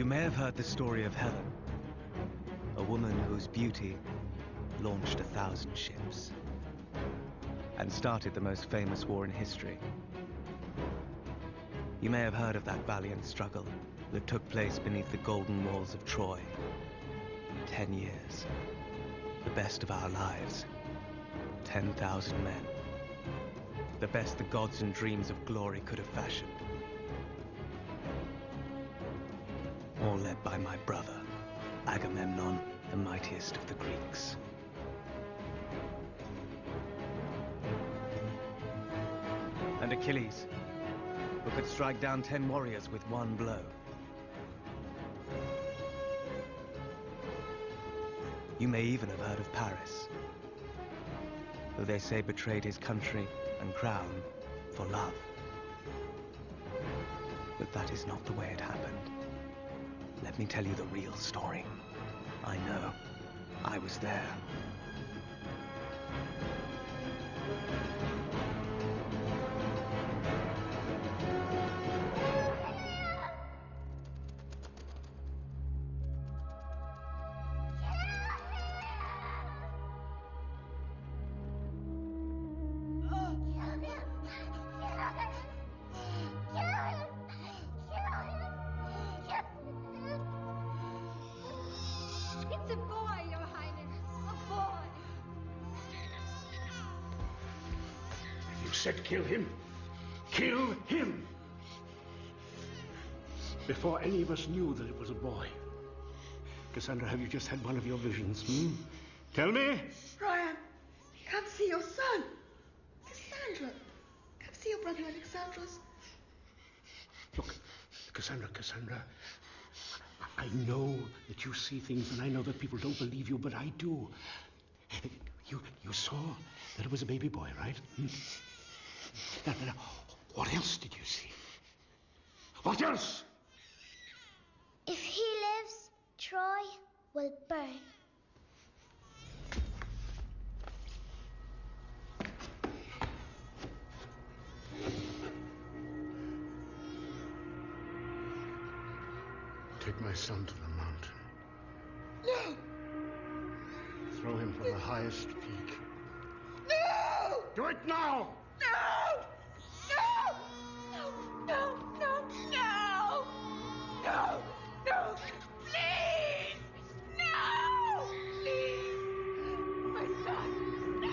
You may have heard the story of Helen, a woman whose beauty launched 1,000 ships and started the most famous war in history. You may have heard of that valiant struggle that took place beneath the golden walls of Troy. 10 years, the best of our lives, 10,000 men, the best the gods and dreams of glory could have fashioned. All led by my brother, Agamemnon, the mightiest of the Greeks. And Achilles, who could strike down 10 warriors with one blow. You may even have heard of Paris, who they say betrayed his country and crown for love. But that is not the way it happened. Let me tell you the real story. I know. I was there. It's a boy, Your Highness. A boy. You said kill him. Kill him! Before any of us knew that it was a boy. Cassandra, have you just had one of your visions, Tell me! Ryan, come see your son. Cassandra, come see your brother Alexandros. Look, Cassandra, I know that you see things, and I know that people don't believe you, but I do. You saw that it was a baby boy, right? Now, what else did you see? What else? If he lives, Troy will burn. Take my son to the mountain. No! Throw him from the highest peak. No! Do it now! No! No! No! No! No! No! No! Please! No! Please! My son! No!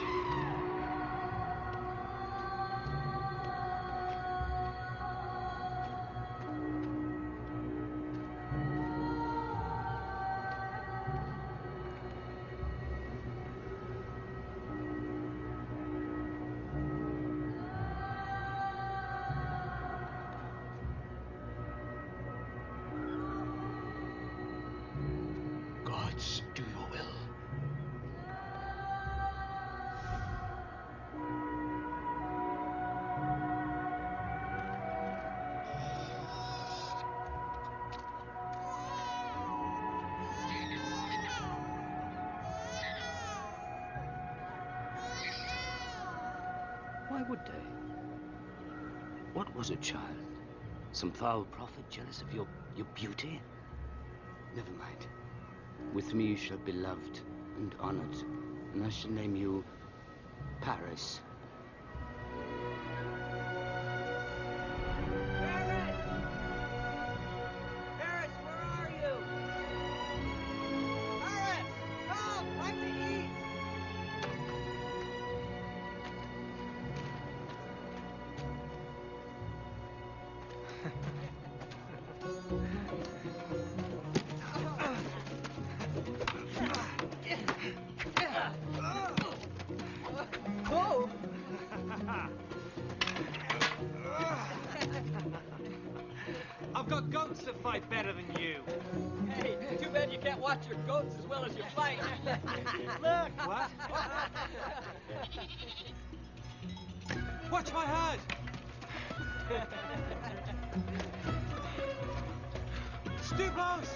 Gods, do your will. Why would they? What was a child? Some foul prophet jealous of your beauty? Never mind. With me you shall be loved and honored, and I shall name you Paris. Paris! Paris, where are you? Paris! Come! Time to eat! Whoa! I've got goats that fight better than you. Hey, too bad you can't watch your goats as well as you fight. Look! What? Watch my herd! Stupos!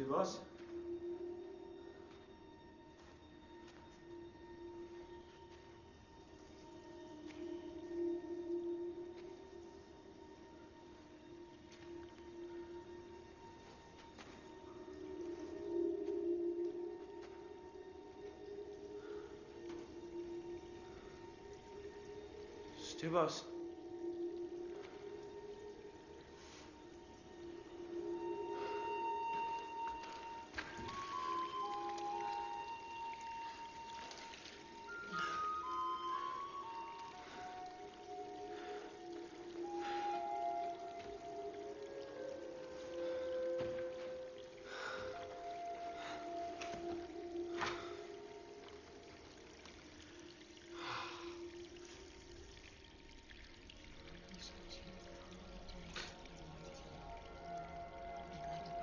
was? Stubos.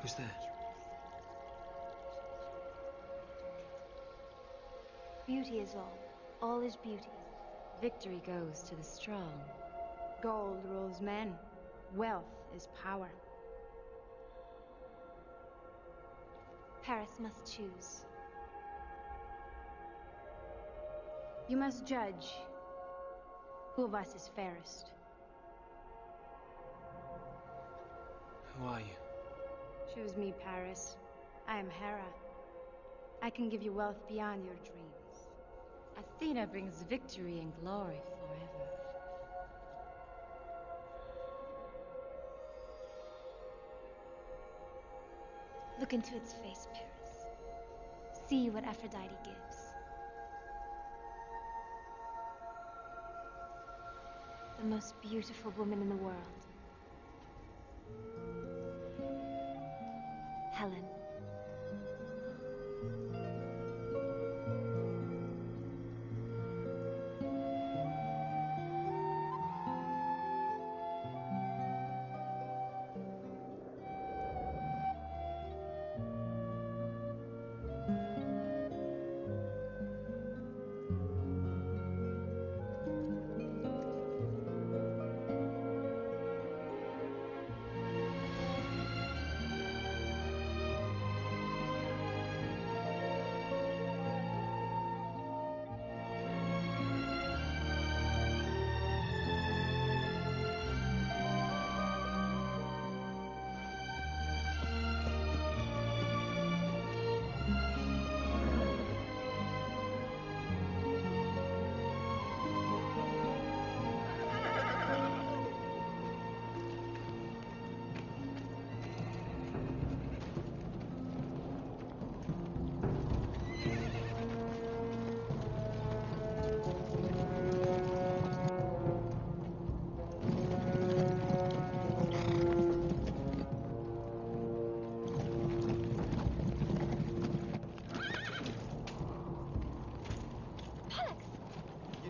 Who's that? Beauty is all. All is beauty. Victory goes to the strong. Gold rules men. Wealth is power. Paris must choose. You must judge who of us is fairest. Who are you? Choose me, Paris. I am Hera. I can give you wealth beyond your dreams. Athena brings victory and glory forever. Look into its face, Paris. See what Aphrodite gives. The most beautiful woman in the world. Helen.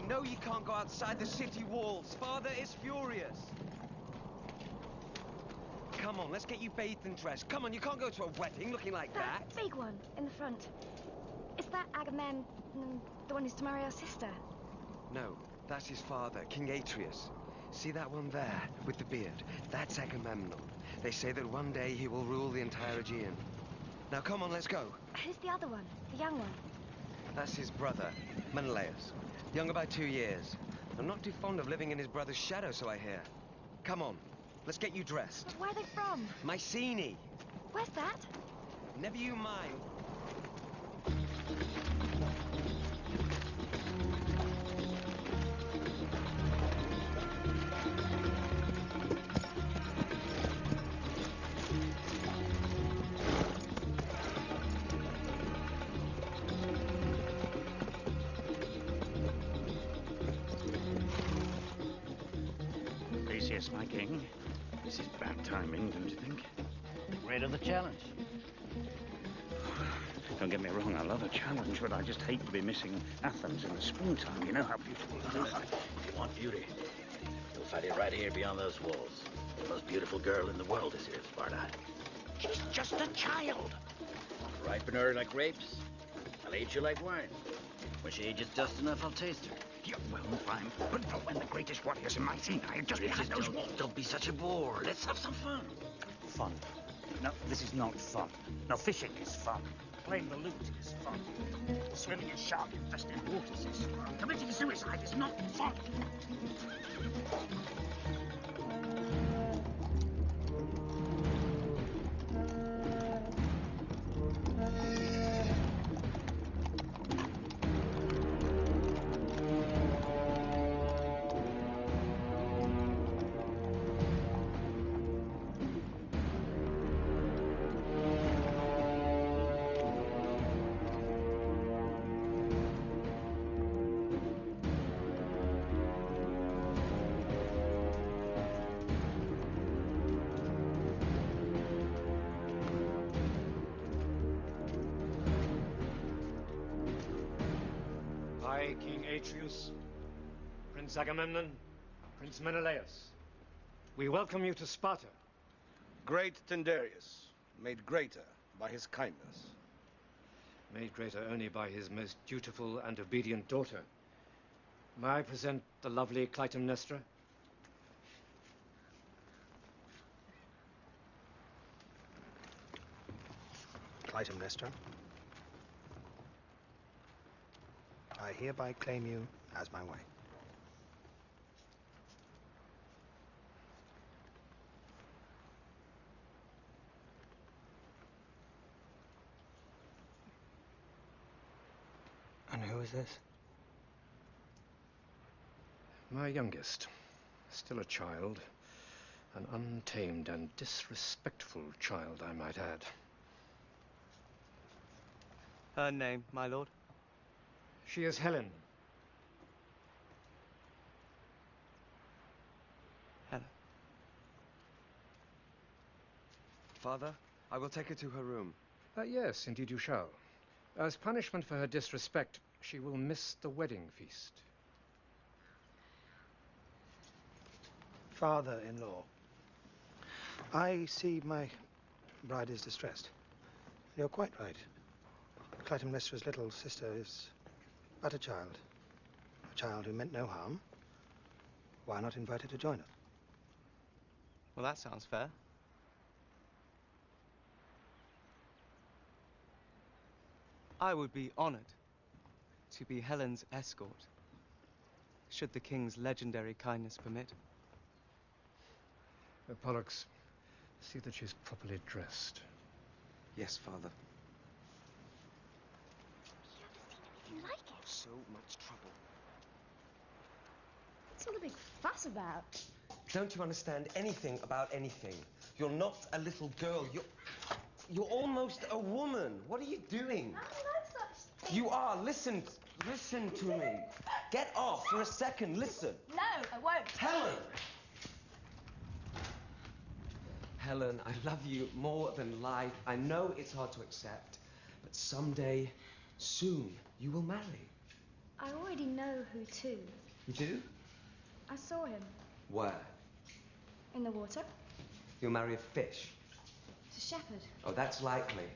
No, you can't go outside the city walls. Father is furious. Come on, let's get you bathed and dressed. Come on, you can't go to a wedding looking like that. That big one in the front. Is that Agamemnon, the one who's to marry our sister? No, that's his father, King Atreus. See that one there, with the beard? That's Agamemnon. They say that one day he will rule the entire Aegean. Now come on, let's go. Who's the other one? The young one? That's his brother, Menelaus. Younger by 2 years. I'm not too fond of living in his brother's shadow, so I hear. Come on, let's get you dressed. But where are they from? Mycenae. Where's that? Never you mind. Yes, my king. This is bad timing, don't you think? Greater the challenge. Don't get me wrong, I love a challenge, but I just hate to be missing Athens in the springtime. You know how beautiful it is. If you want beauty, you'll find it right here beyond those walls. The most beautiful girl in the world is here, Sparta. She's just a child. Ripen her like grapes. I'll age you like wine. When she ages just enough, I'll taste her. Yeah, well, fine. But not when the greatest warriors in Mycenae are just behind those walls. Don't be such a bore. Let's have some fun. Fun? No, this is not fun. No, fishing is fun. Playing the lute is fun. Swimming in shark-infested waters is fun. Committing suicide is not fun. I, King Atreus, Prince Agamemnon, Prince Menelaus, we welcome you to Sparta. Great Tyndareus, made greater by his kindness. Made greater only by his most dutiful and obedient daughter. May I present the lovely Clytemnestra? Clytemnestra, I hereby claim you as my wife. And who is this? My youngest. Still a child. An untamed and disrespectful child, I might add. Her name, my lord? She is Helen. Helen. Father, I will take her to her room. Yes, indeed you shall. As punishment for her disrespect, she will miss the wedding feast. Father-in-law, I see my bride is distressed. You're quite right. Clytemnestra's little sister is but a child who meant no harm. Why not invite her to join us? Well, that sounds fair. I would be honored to be Helen's escort, should the king's legendary kindness permit. Pollux, see that she's properly dressed. Yes, Father. You ever seen anything like it? So much trouble. What's all the big fuss about? Don't you understand anything about anything? You're not a little girl. You're almost a woman. What are you doing? I don't know such thing. You are. Listen to me. Get off for a second. Listen. No, I won't. Helen! Helen, I love you more than life. I know it's hard to accept, but someday, soon, you will marry. I already know who to. You do? I saw him. Where? In the water. You'll marry a fish. It's a shepherd. Oh, that's likely.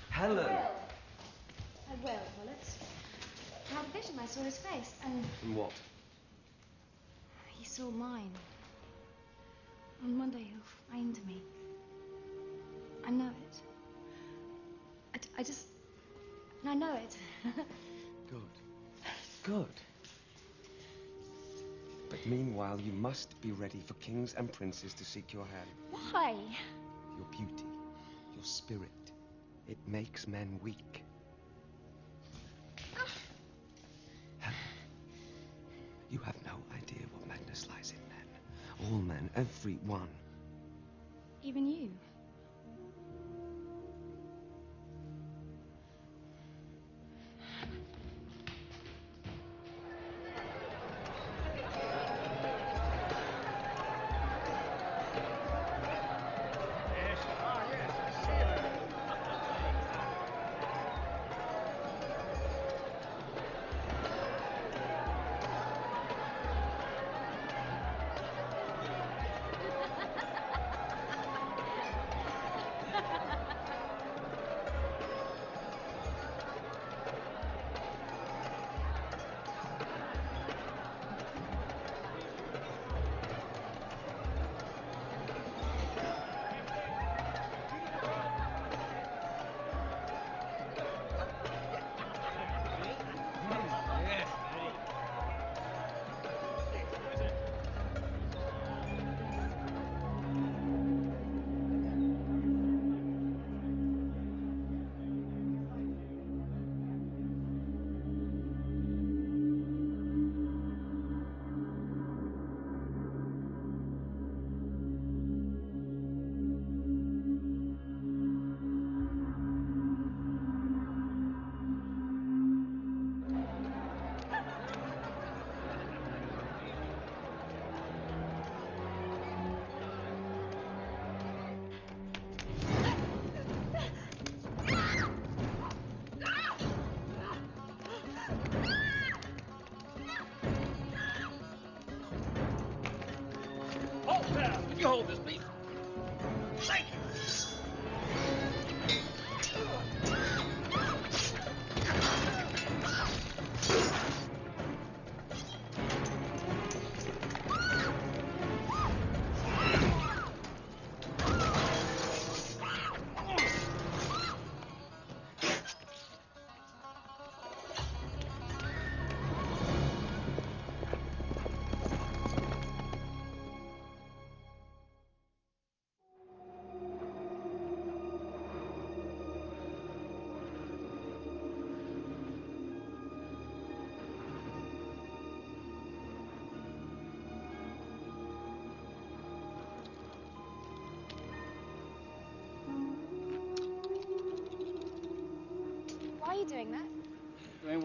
Helen! I will, Pollux. I had a vision. I saw his face, and And what? he saw mine. And one day he'll find me. I know it. I know it. Good. But meanwhile, you must be ready for kings and princes to seek your hand. Why? Your beauty, your spirit, it makes men weak. Helen, you have no idea what madness lies in men. All men, every one. Even you.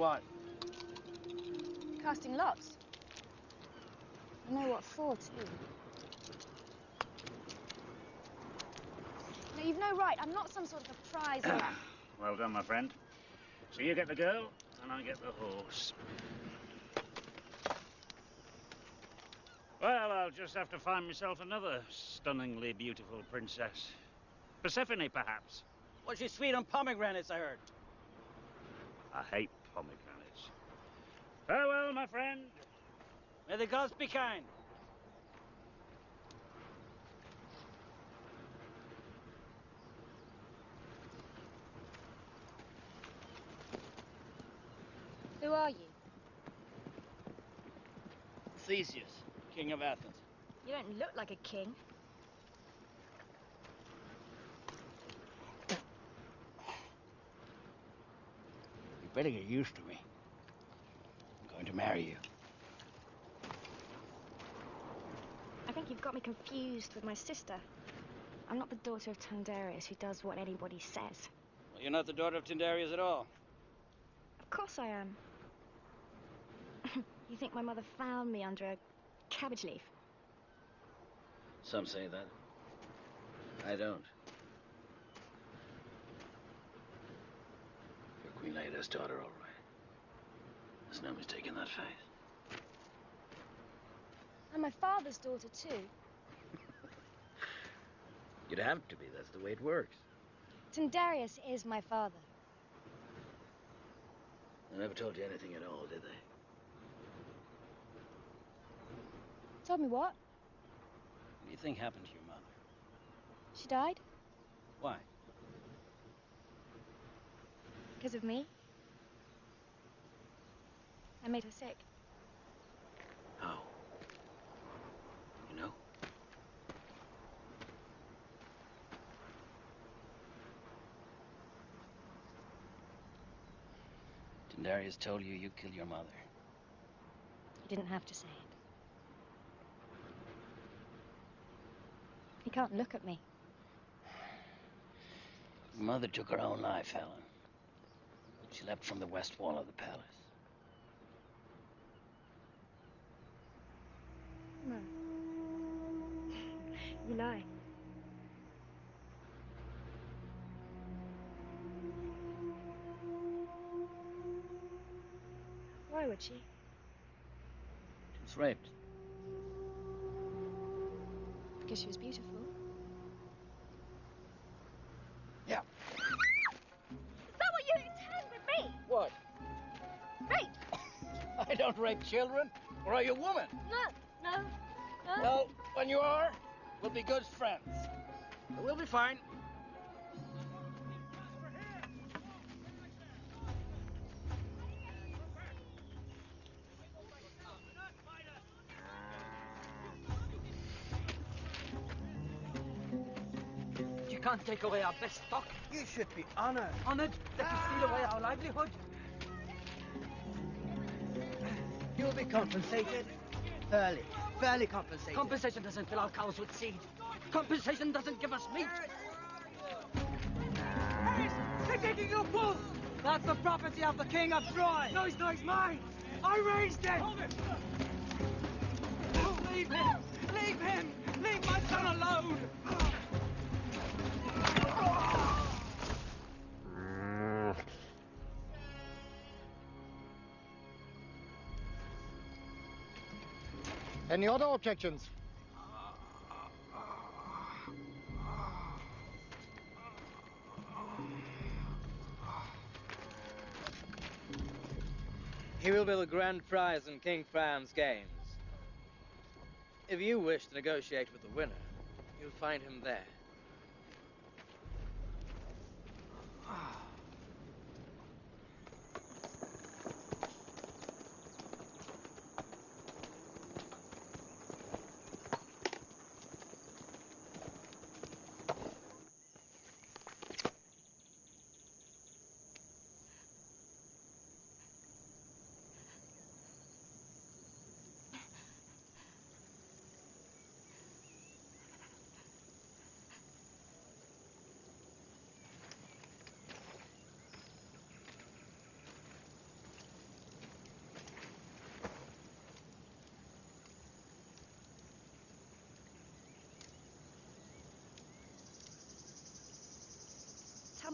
what? Casting lots. I know what for, too. No, you've no right. I'm not some sort of a prize or... Well done, my friend. So you get the girl, and I get the horse. Well, I'll just have to find myself another stunningly beautiful princess. Persephone, perhaps. Well, she's sweet on pomegranates, I heard. I hate pomegranates. Farewell, my friend. May the gods be kind. Who are you? Theseus, king of Athens. You don't look like a king. You better get used to me. I'm going to marry you. I think you've got me confused with my sister. I'm not the daughter of Tyndareus who does what anybody says. Well, you're not the daughter of Tyndareus at all. Of course I am. You think my mother found me under a cabbage leaf? Some say that. I don't. You're Queen Leda's daughter, all right. There's no mistake in that face. I'm my father's daughter, too. You'd have to be. That's the way it works. Tyndareus is my father. They never told you anything at all, did they? Told me what? What do you think happened to your mother? She died? Why? Because of me. I made her sick. How? You know? Tyndareus told you you killed your mother. You didn't have to say it. He can't look at me. Your mother took her own life, Helen. She leapt from the west wall of the palace. No. You lie. Why would she? She was raped. Because she was beautiful. Yeah. Is that what you intend with me? What? Rape! I don't rape children. Or are you a woman? No. Well, when you are, we'll be good friends. We'll be fine. You can't take away our best stock. You should be honored. Honored that you steal away our livelihood. You'll be compensated. Fairly compensated. Compensation doesn't fill our cows with seed. Compensation doesn't give us meat. They're taking your bull! That's the property of the King of Troy! No, he's mine! I raised him! Leave him! Leave him! Leave my son alone! Any other objections? He will be the grand prize in King Priam's games. If you wish to negotiate with the winner, you'll find him there.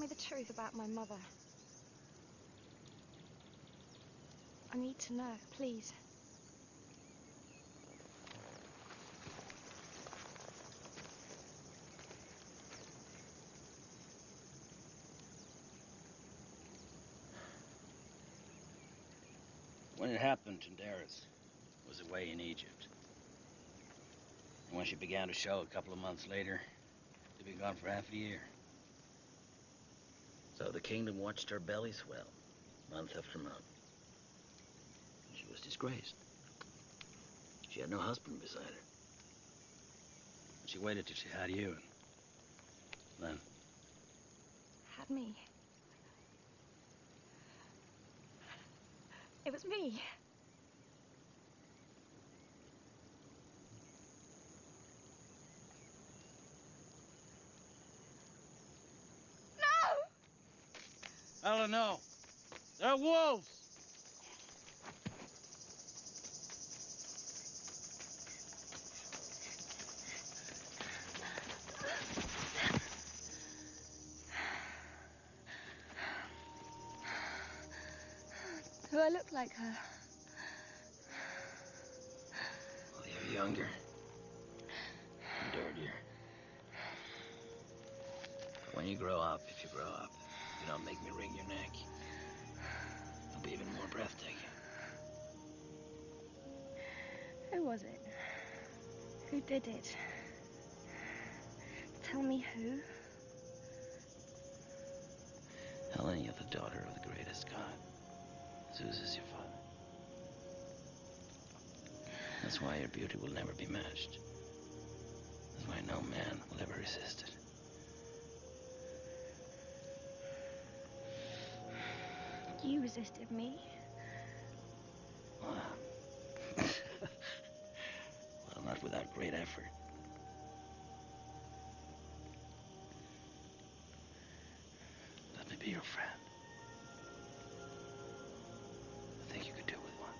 me the truth about my mother. I need to know, please. When it happened, Tyndaris was away in Egypt. And when she began to show a couple of months later, she'd been gone for half a year. So the kingdom watched her belly swell, month after month. She was disgraced. She had no husband beside her. She waited till she had you, and then... Had me. It was me. Helen, no. They're wolves. Do I look like her? Well, you're younger. And dirtier. But when you grow up, if you grow up, you don't make me wring your neck. It'll be even more breathtaking. Who was it? Who did it? Tell me who. Helen, you're the daughter of the greatest god. Zeus is your father. That's why your beauty will never be matched. That's why no man will ever resist it. You resisted me. Well, not without great effort. Let me be your friend. I think you could do with one.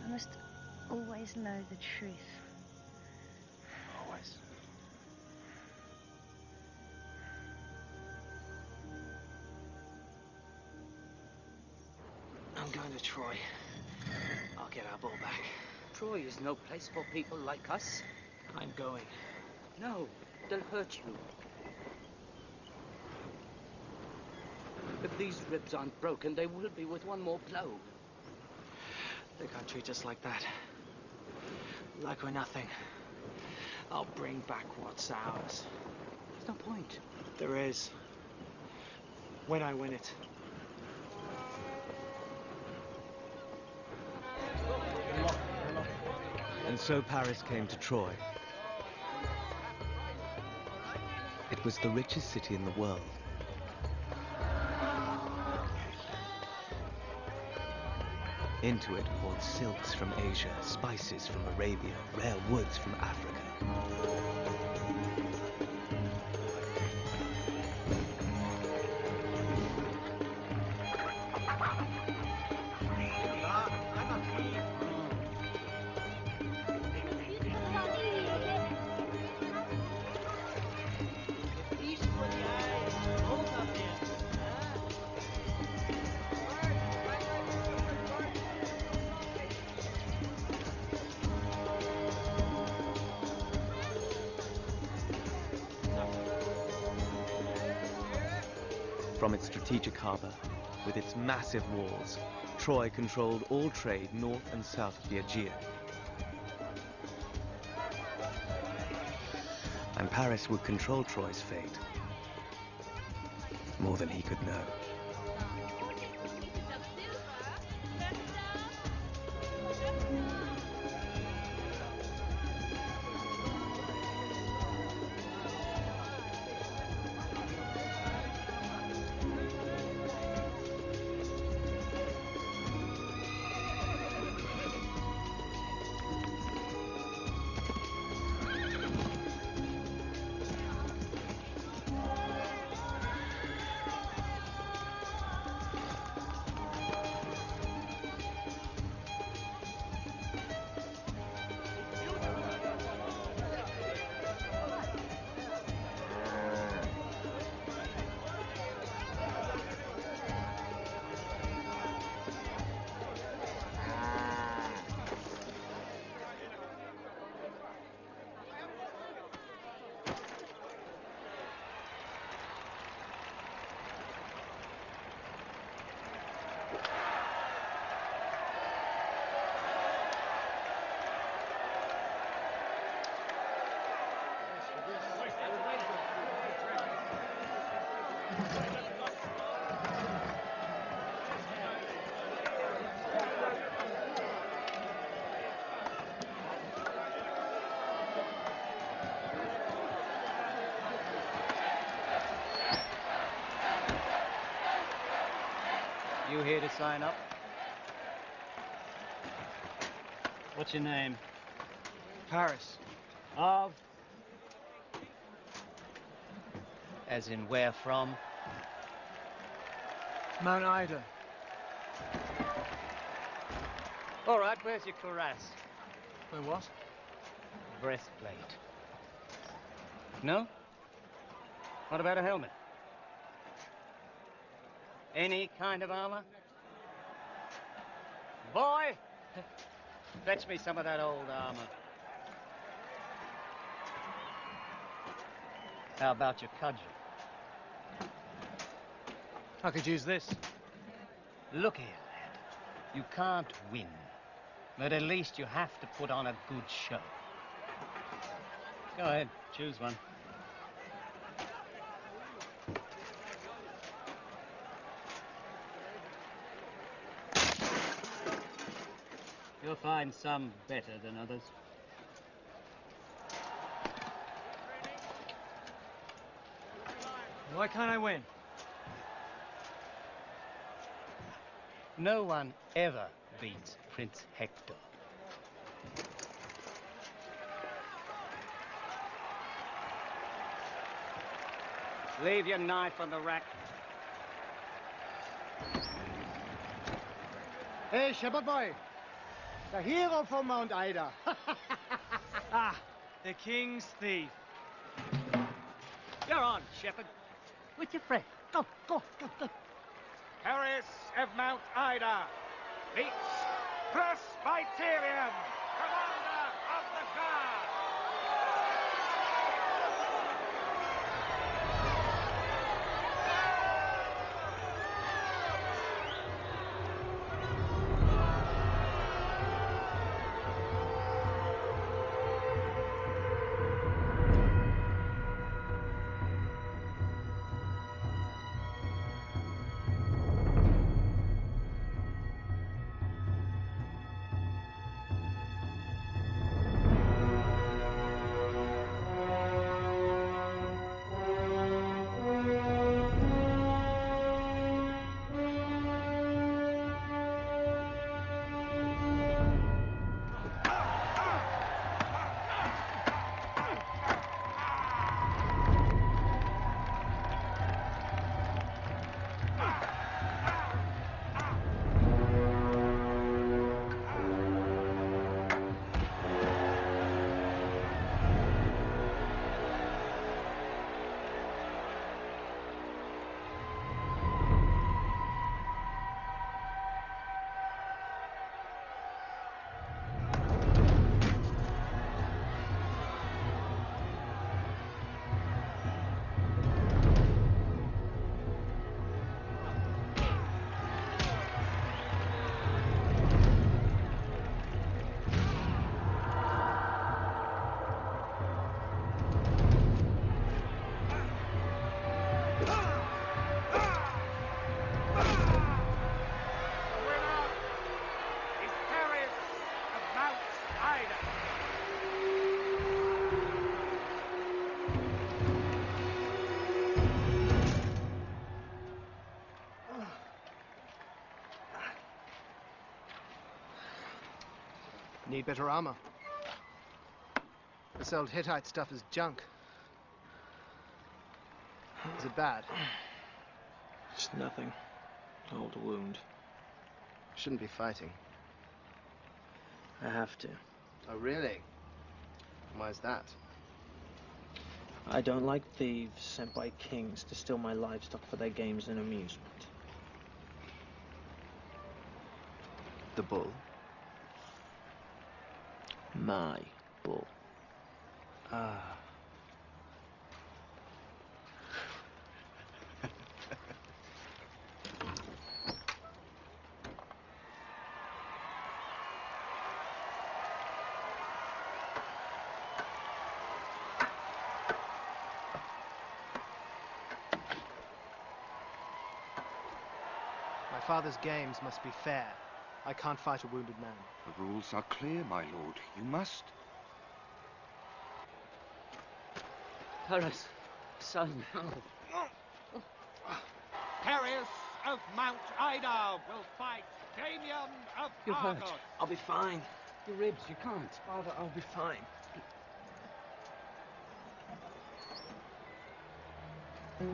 I must always know the truth. Always. I'm going to Troy. I'll get our ball back. Troy is no place for people like us. I'm going. No, they'll hurt you. If these ribs aren't broken, they will be with one more blow. They can't treat us like that. Like we're nothing. I'll bring back what's ours. There's no point. There is. When I win it. And so Paris came to Troy. It was the richest city in the world. Into it poured silks from Asia, spices from Arabia, rare woods from Africa. From its strategic harbor, with its massive walls, Troy controlled all trade north and south of the Aegean. And Paris would control Troy's fate more than he could know. You here to sign up? What's your name? Paris. Of? As in where from? Mount Ida. All right, where's your cuirass? Wait, what? Breastplate. No? What about a helmet? Any kind of armor? Boy, fetch me some of that old armor. How about your cudgel? I could use this. Look here, lad. You can't win. But at least you have to put on a good show. Go ahead, choose one. You'll find some better than others. Why can't I win? No one ever beats Prince Hector. Leave your knife on the rack. Hey, Shepherd Boy. The hero from Mount Ida. Ah, the king's thief. You're on, Shepherd. With your friend. Go, go, go, go. Paris of Mount Ida meets Presbyterian, commander of the guard. Need better armor. This old Hittite stuff is junk. Is it bad? It's nothing. Old wound. Shouldn't be fighting. I have to. Oh, really? Why's that? I don't like thieves sent by kings to steal my livestock for their games and amusement. The bull? My bull. Ah. My father's games must be fair. I can't fight a wounded man. The rules are clear, my lord. You must. Paris, son. Paris of Mount Ida will fight Damien of You're hurt. Argos. I'll be fine. Your ribs, you can't. Father, I'll be fine. The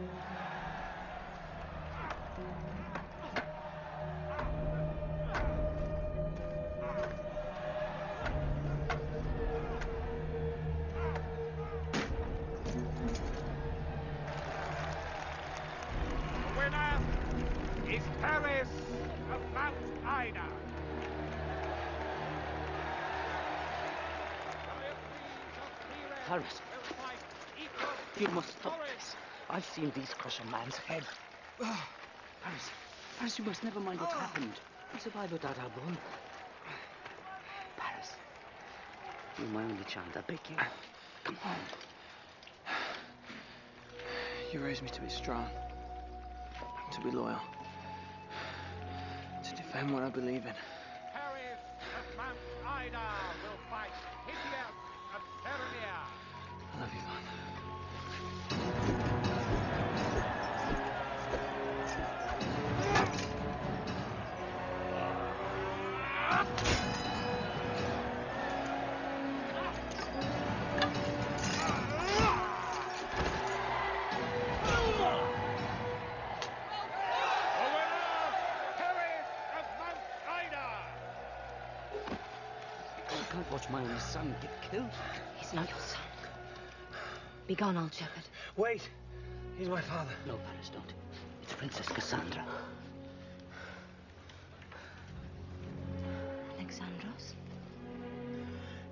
winner is Paris of Mount Ida. Paris, you must stop this. I've seen these crush a man's head. Paris, you must never mind what's happened. We'll survive without our bond. Paris, you're my only child, I beg you. Come on. You raised me to be strong, to be loyal, to defend what I believe in. Paris of Mount Ida will fight Hideous of Serenea. I love you, Father. I can't watch my only son get killed. He's not your son. Be gone, old shepherd. Wait! He's my father. No, Paris, don't. It's Princess Cassandra. Alexandros?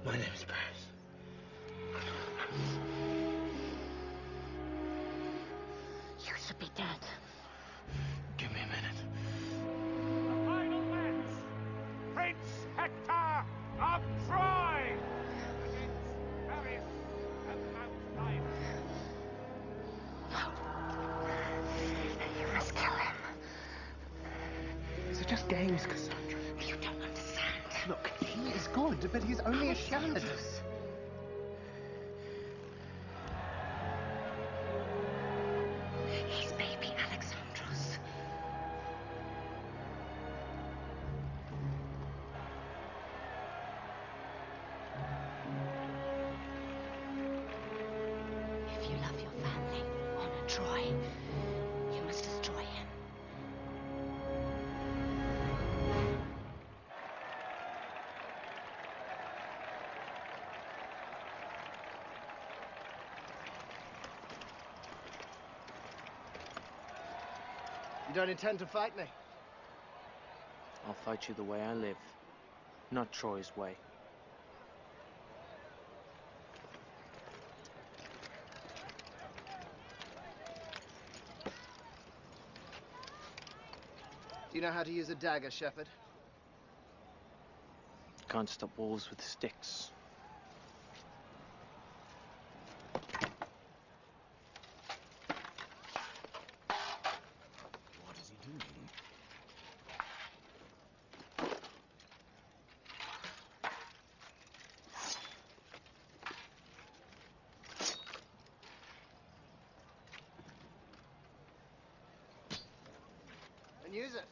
My name is Paris. You should be dead. Give me a minute. The final match. Prince Hector of Troy against Paris of Mount Ida. You must kill him. These are just games, Cassandra. You don't understand. Look, he is good, but he's only a shepherd. He's baby Alexandros. If you love your family, honor Troy, you must destroy him. You don't intend to fight me? I'll fight you the way I live, not Troy's way. Do you know how to use a dagger, shepherd? Can't stop wolves with sticks. What is he doing? And use it.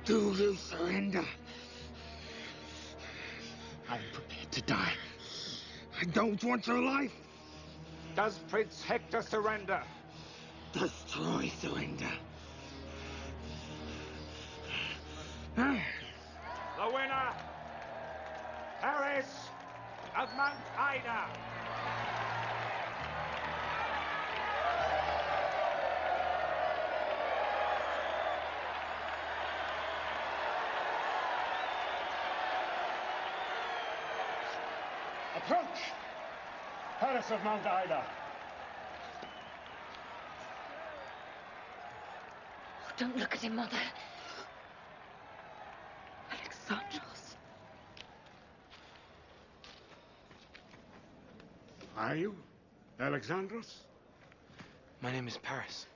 Do you surrender? I am prepared to die. I don't want your life. Does Prince Hector surrender? Does Troy surrender? The winner, Paris of Mount Ida. Approach! Paris of Mount Ida. Don't look at him, Mother. Alexandros. Are you Alexandros? My name is Paris.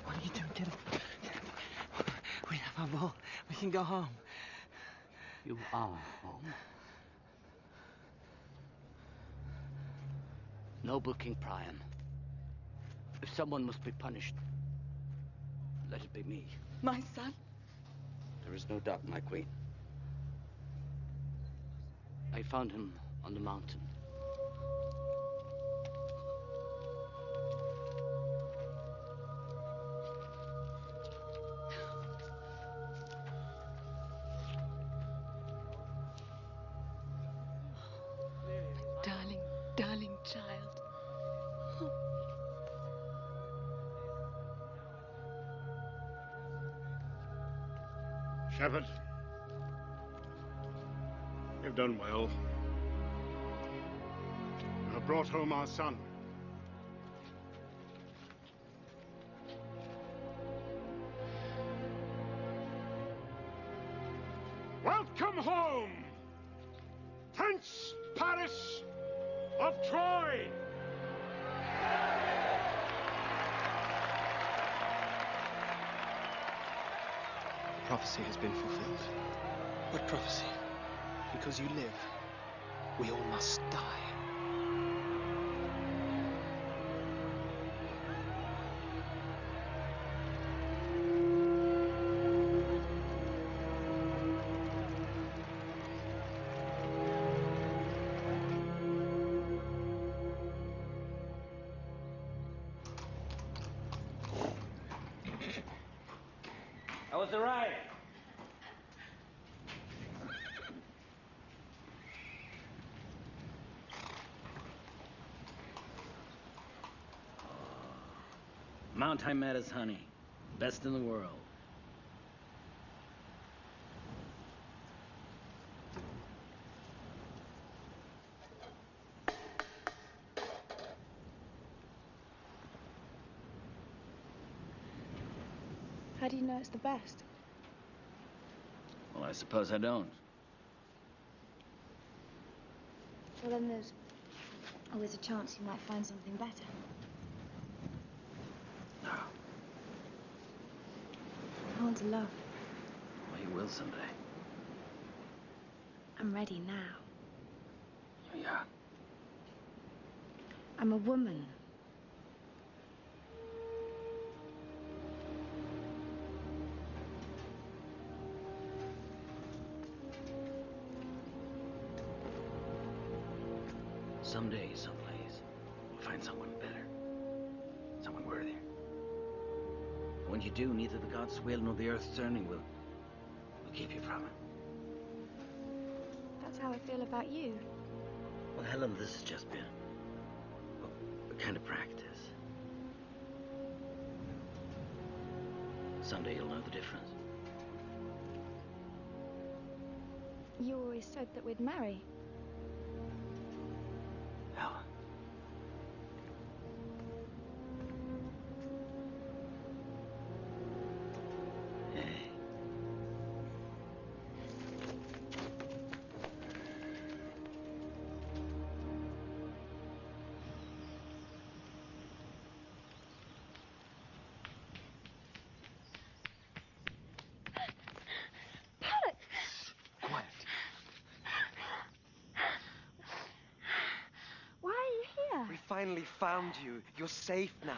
What are you doing? Get up. We have our ball. We can go home. You are home. Noble King Priam. If someone must be punished, let it be me. My son. There is no doubt, my queen. I found him on the mountain. Darling, darling child. Shepherd, you've done well. You have brought home our son. Welcome home, Prince Paris of Troy! The prophecy has been fulfilled. What prophecy? Because you live, we all must die. How was the ride? Mount Hymetta's honey. Best in the world. How do you know it's the best? Well, I suppose I don't. Well, then there's always a chance you might find something better. No. I want to love. Well, you will someday. I'm ready now. Yeah. I'm a woman. Someday, someplace, we'll find someone better. Someone worthier. When you do, neither the gods' will nor the earth's turning will keep you from it. That's how I feel about you. Well, Helen, this has just been a kind of practice. Someday you'll know the difference. You always said that we'd marry. Helen. Hey. Quiet. Why are you here? We finally found you. You're safe now.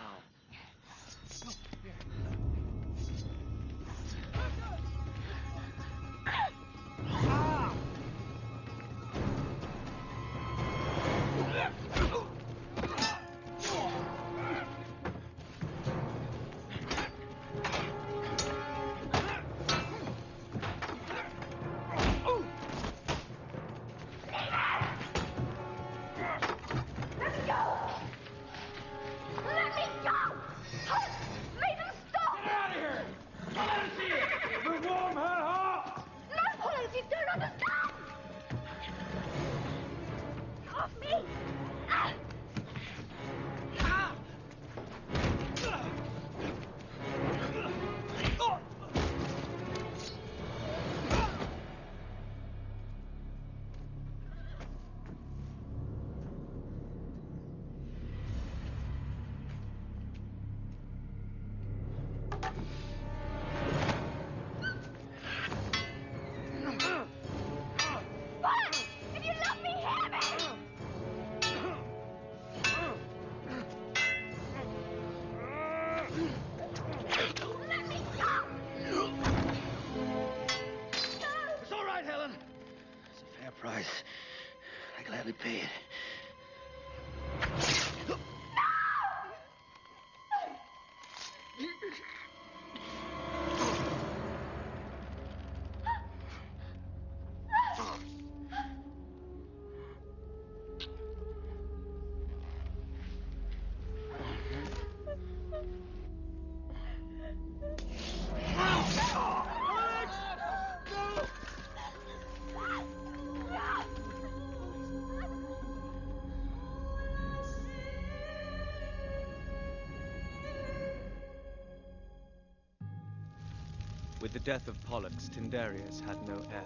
With the death of Pollux, Tyndareus had no heir.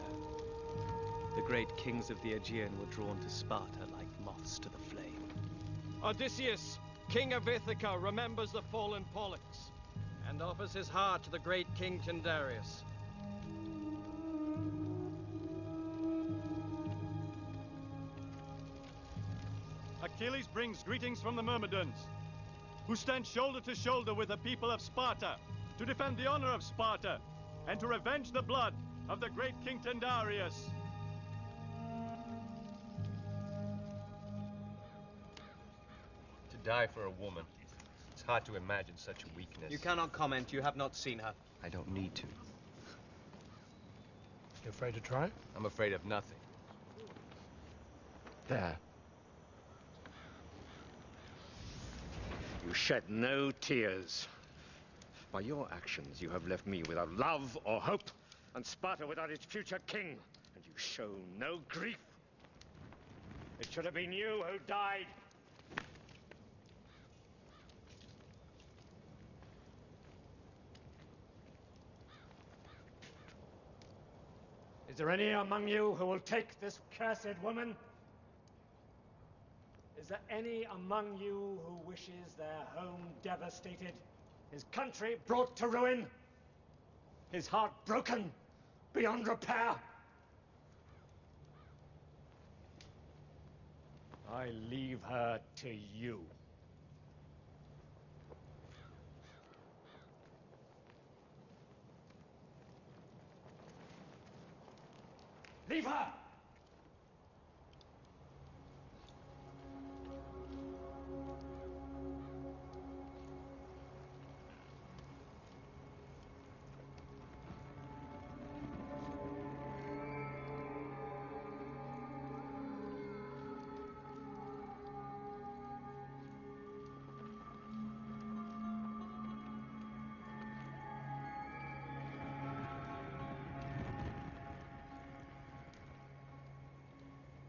The great kings of the Aegean were drawn to Sparta like moths to the flame. Odysseus, king of Ithaca, remembers the fallen Pollux and offers his heart to the great King Tyndareus. Achilles brings greetings from the Myrmidons, who stand shoulder to shoulder with the people of Sparta to defend the honor of Sparta and to revenge the blood of the great King Tyndareus. To die for a woman. It's hard to imagine such weakness. You cannot comment. You have not seen her. I don't need to. You afraid to try? I'm afraid of nothing. There. You shed no tears. By your actions, you have left me without love or hope, and Sparta without its future king. And you show no grief. It should have been you who died. Is there any among you who will take this cursed woman? Is there any among you who wishes their home devastated, his country brought to ruin, his heart broken beyond repair? I leave her to you. Leave her!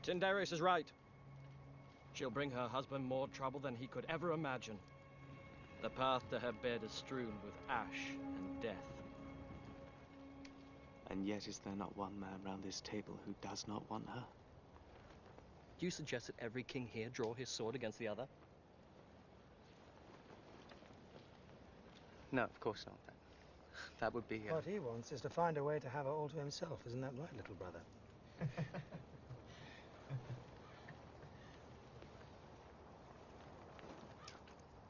Tyndareus is right. She'll bring her husband more trouble than he could ever imagine. The path to her bed is strewn with ash and death. And yet is there not one man round this table who does not want her? Do you suggest that every king here draw his sword against the other? No, of course not. That would be... What he wants is to find a way to have her all to himself. Isn't that right, little brother?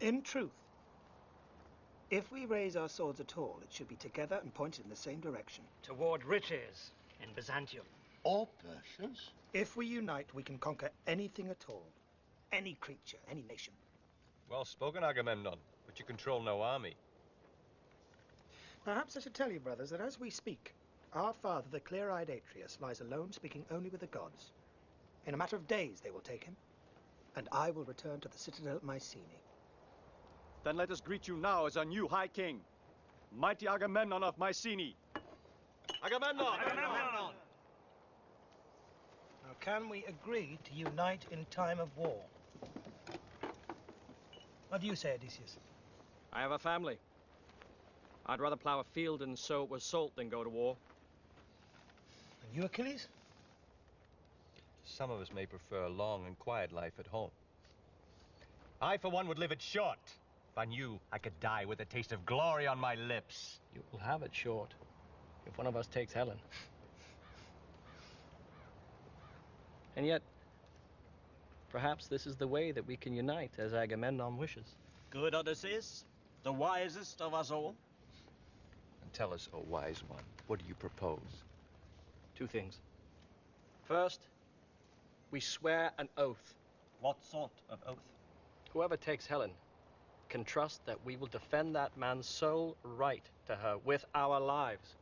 In truth, if we raise our swords at all, it should be together and pointed in the same direction. Toward riches in Byzantium. Or Persians? If we unite, we can conquer anything at all. Any creature, any nation. Well spoken, Agamemnon, but you control no army. Perhaps I should tell you, brothers, that as we speak, our father, the clear-eyed Atreus, lies alone, speaking only with the gods. In a matter of days they will take him, and I will return to the citadel at Mycenae. Then let us greet you now as our new High King, mighty Agamemnon of Mycenae. Agamemnon! Agamemnon! Now, can we agree to unite in time of war? What do you say, Odysseus? I have a family. I'd rather plow a field and sow it with salt than go to war. And you, Achilles? Some of us may prefer a long and quiet life at home. I, for one, would live it short. If I knew I could die with a taste of glory on my lips. You will have it short if one of us takes Helen. And yet, perhaps this is the way that we can unite as Agamemnon wishes. Good Odysseus, the wisest of us all. And tell us, O wise one, what do you propose? Two things. First, we swear an oath. What sort of oath? Whoever takes Helen can trust that we will defend that man's sole right to her with our lives.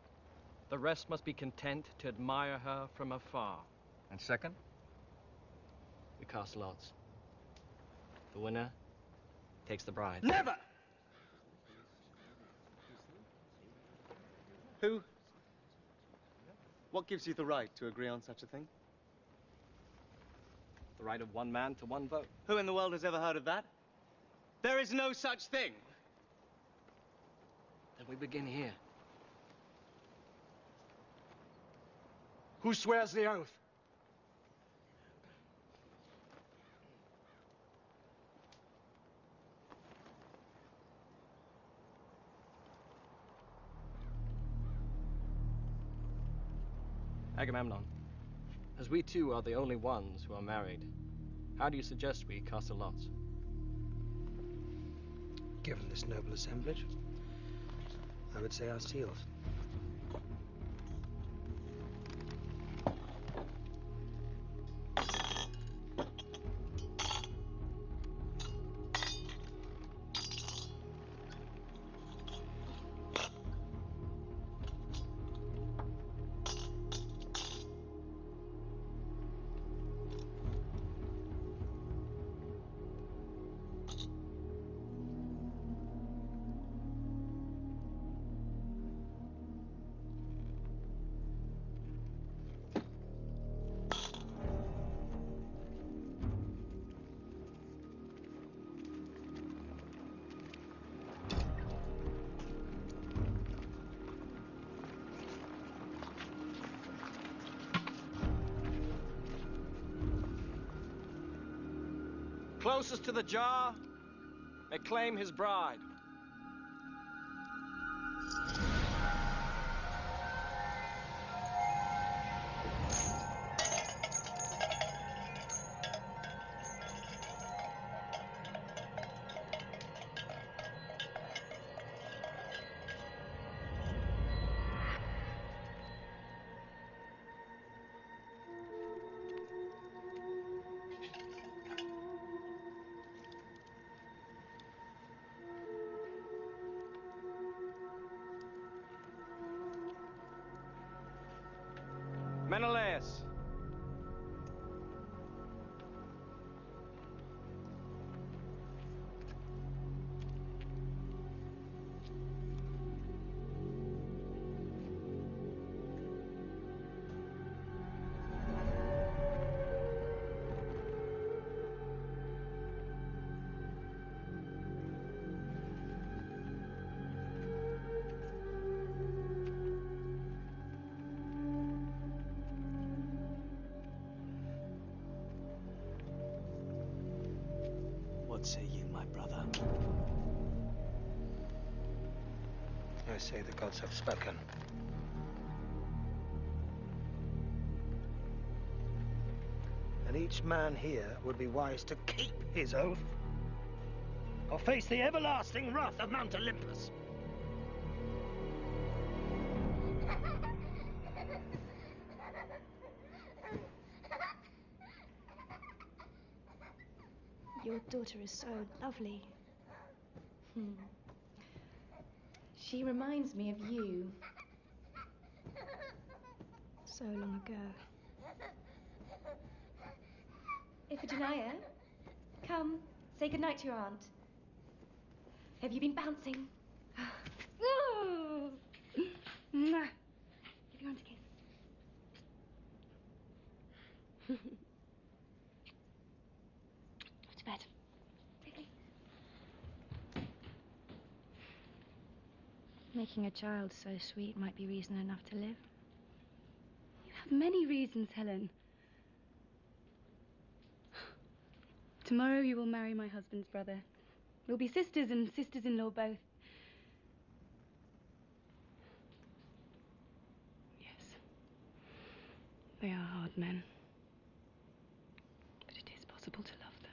The rest must be content to admire her from afar. And second? We cast lots. The winner takes the bride. Never! Who? What gives you the right to agree on such a thing? The right of one man to one vote. Who in the world has ever heard of that? There is no such thing. Then we begin here. Who swears the oath? Agamemnon, as we two are the only ones who are married, how do you suggest we cast a lot? Given this noble assemblage, I would say our seals. Closest to the jar may claim his bride. Menelaus. What say you, my brother? I say the gods have spoken. And each man here would be wise to keep his oath, or face the everlasting wrath of Mount Olympus. Your daughter is so lovely. She reminds me of you. So long ago. Iphigenia, come, say goodnight to your aunt. Have you been bouncing? Oh. Mwah. Give your aunt a kiss. Go to bed. Quickly. Making a child so sweet might be reason enough to live. You have many reasons, Helen. Tomorrow you will marry my husband's brother. We'll be sisters and sisters-in-law both. Yes. They are hard men. But it is possible to love them.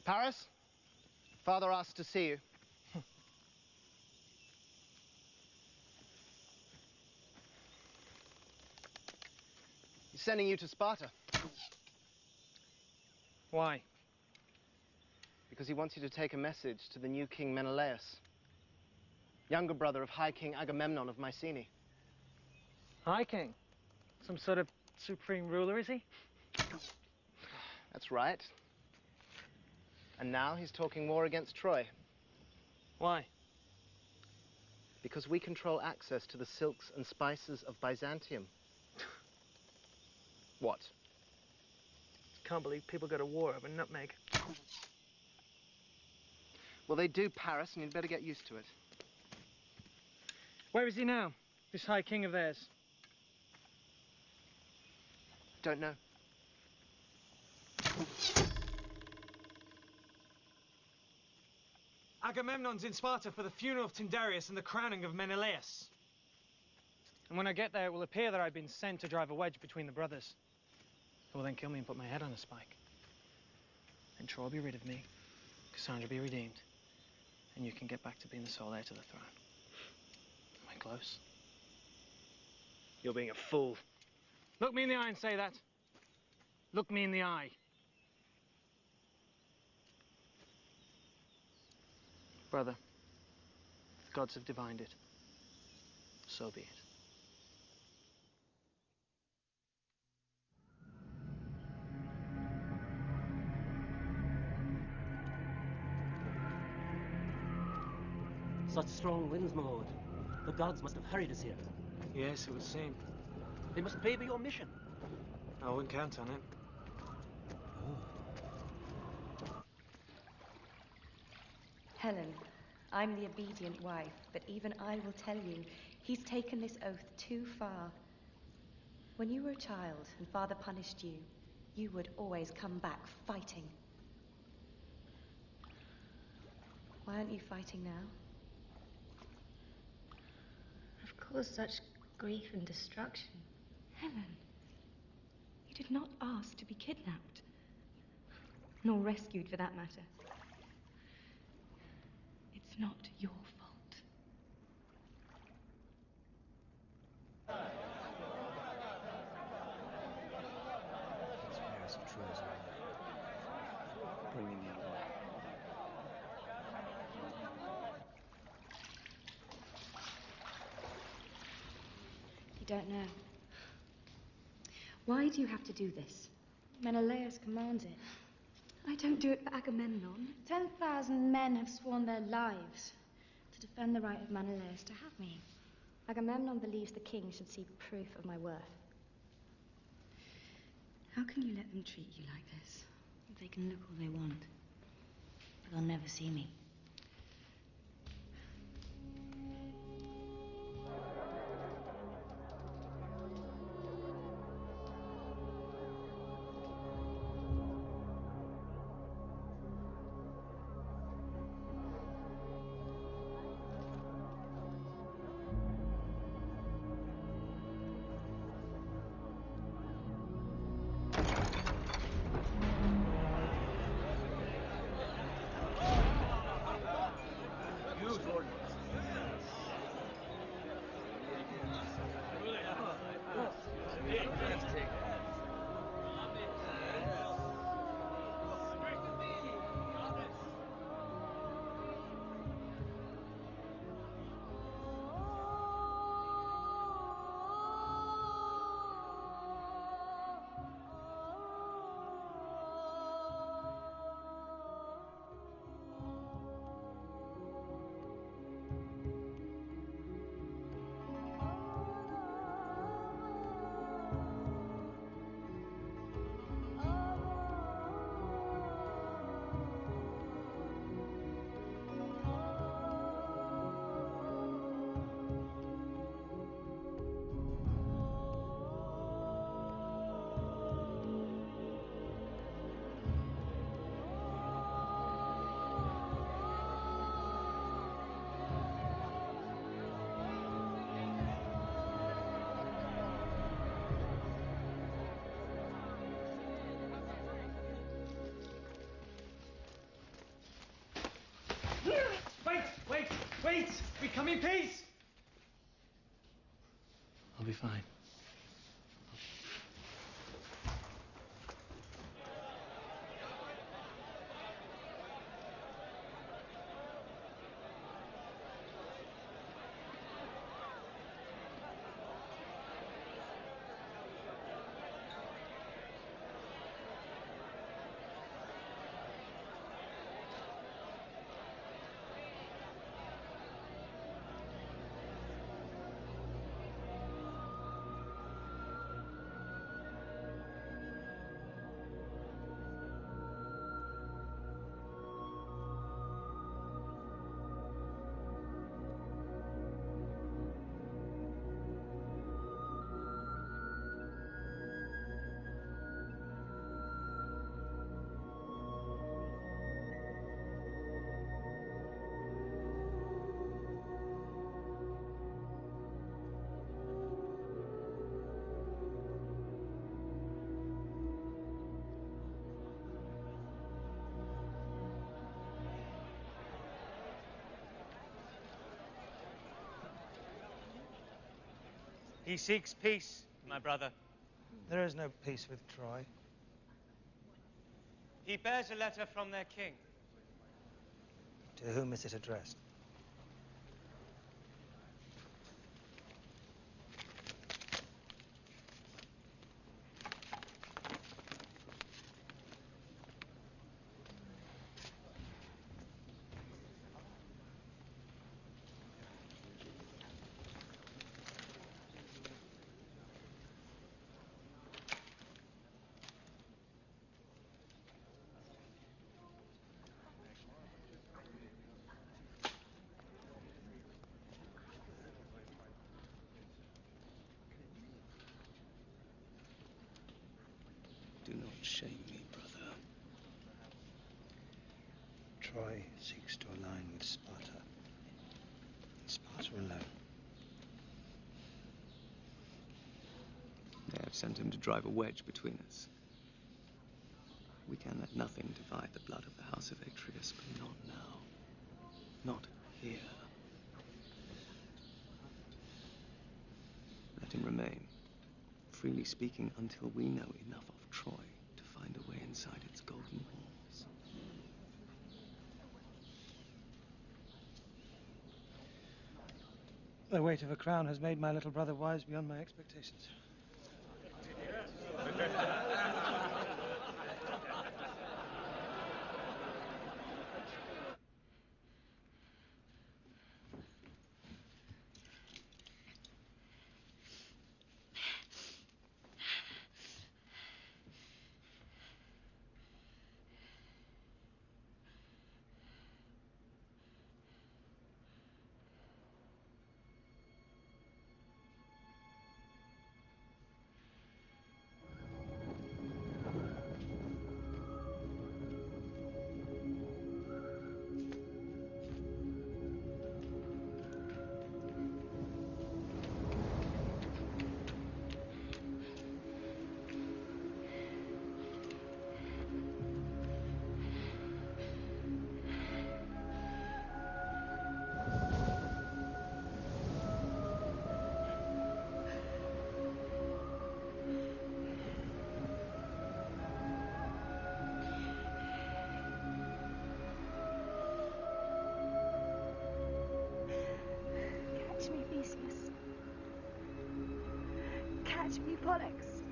Paris? Father asked to see you. He's sending you to Sparta. Why? Because he wants you to take a message to the new king Menelaus, younger brother of High King Agamemnon of Mycenae. High King? Some sort of supreme ruler, is he? That's right. And now he's talking war against Troy. Why? Because we control access to the silks and spices of Byzantium. What? Can't believe people go to war over nutmeg. Well, they do, Paris, and you'd better get used to it. Where is he now, this High King of theirs? Don't know. Agamemnon's in Sparta for the funeral of Tyndareus and the crowning of Menelaus. And when I get there, it will appear that I've been sent to drive a wedge between the brothers, who will then kill me and put my head on a spike. Then Troy will be rid of me, Cassandra be redeemed, and you can get back to being the sole heir to the throne. Am I close? You're being a fool. Look me in the eye and say that. Look me in the eye. Brother, the gods have divined it. So be it. Such strong winds, my lord. The gods must have hurried us here. Yes, it would seem. They must favor your mission. I wouldn't count on it. Helen, I'm the obedient wife, but even I will tell you, he's taken this oath too far. When you were a child and father punished you, you would always come back fighting. Why aren't you fighting now? I've caused such grief and destruction. Helen, you did not ask to be kidnapped. Nor rescued, for that matter. It's not your fault. Helen of Troy is around. Bring in the other way. You don't know. Why do you have to do this? Menelaus commands it. I don't do it for Agamemnon. 10,000 men have sworn their lives to defend the right of Menelaus to have me. Agamemnon believes the king should see proof of my worth. How can you let them treat you like this? They can look all they want, but they'll never see me. Wait! We come in peace! I'll be fine. He seeks peace, my brother. There is no peace with Troy. He bears a letter from their king. To whom is it addressed? Do not shame me, brother. Troy seeks to align with Sparta. Sparta alone. They have sent him to drive a wedge between us. We can let nothing divide the blood of the House of Atreus, but not now. Not here. Let him remain, freely speaking until we know enough of Troy to find a way inside its golden walls. The weight of a crown has made my little brother wise beyond my expectations. Catch me, Theseus. Catch me, Pollux.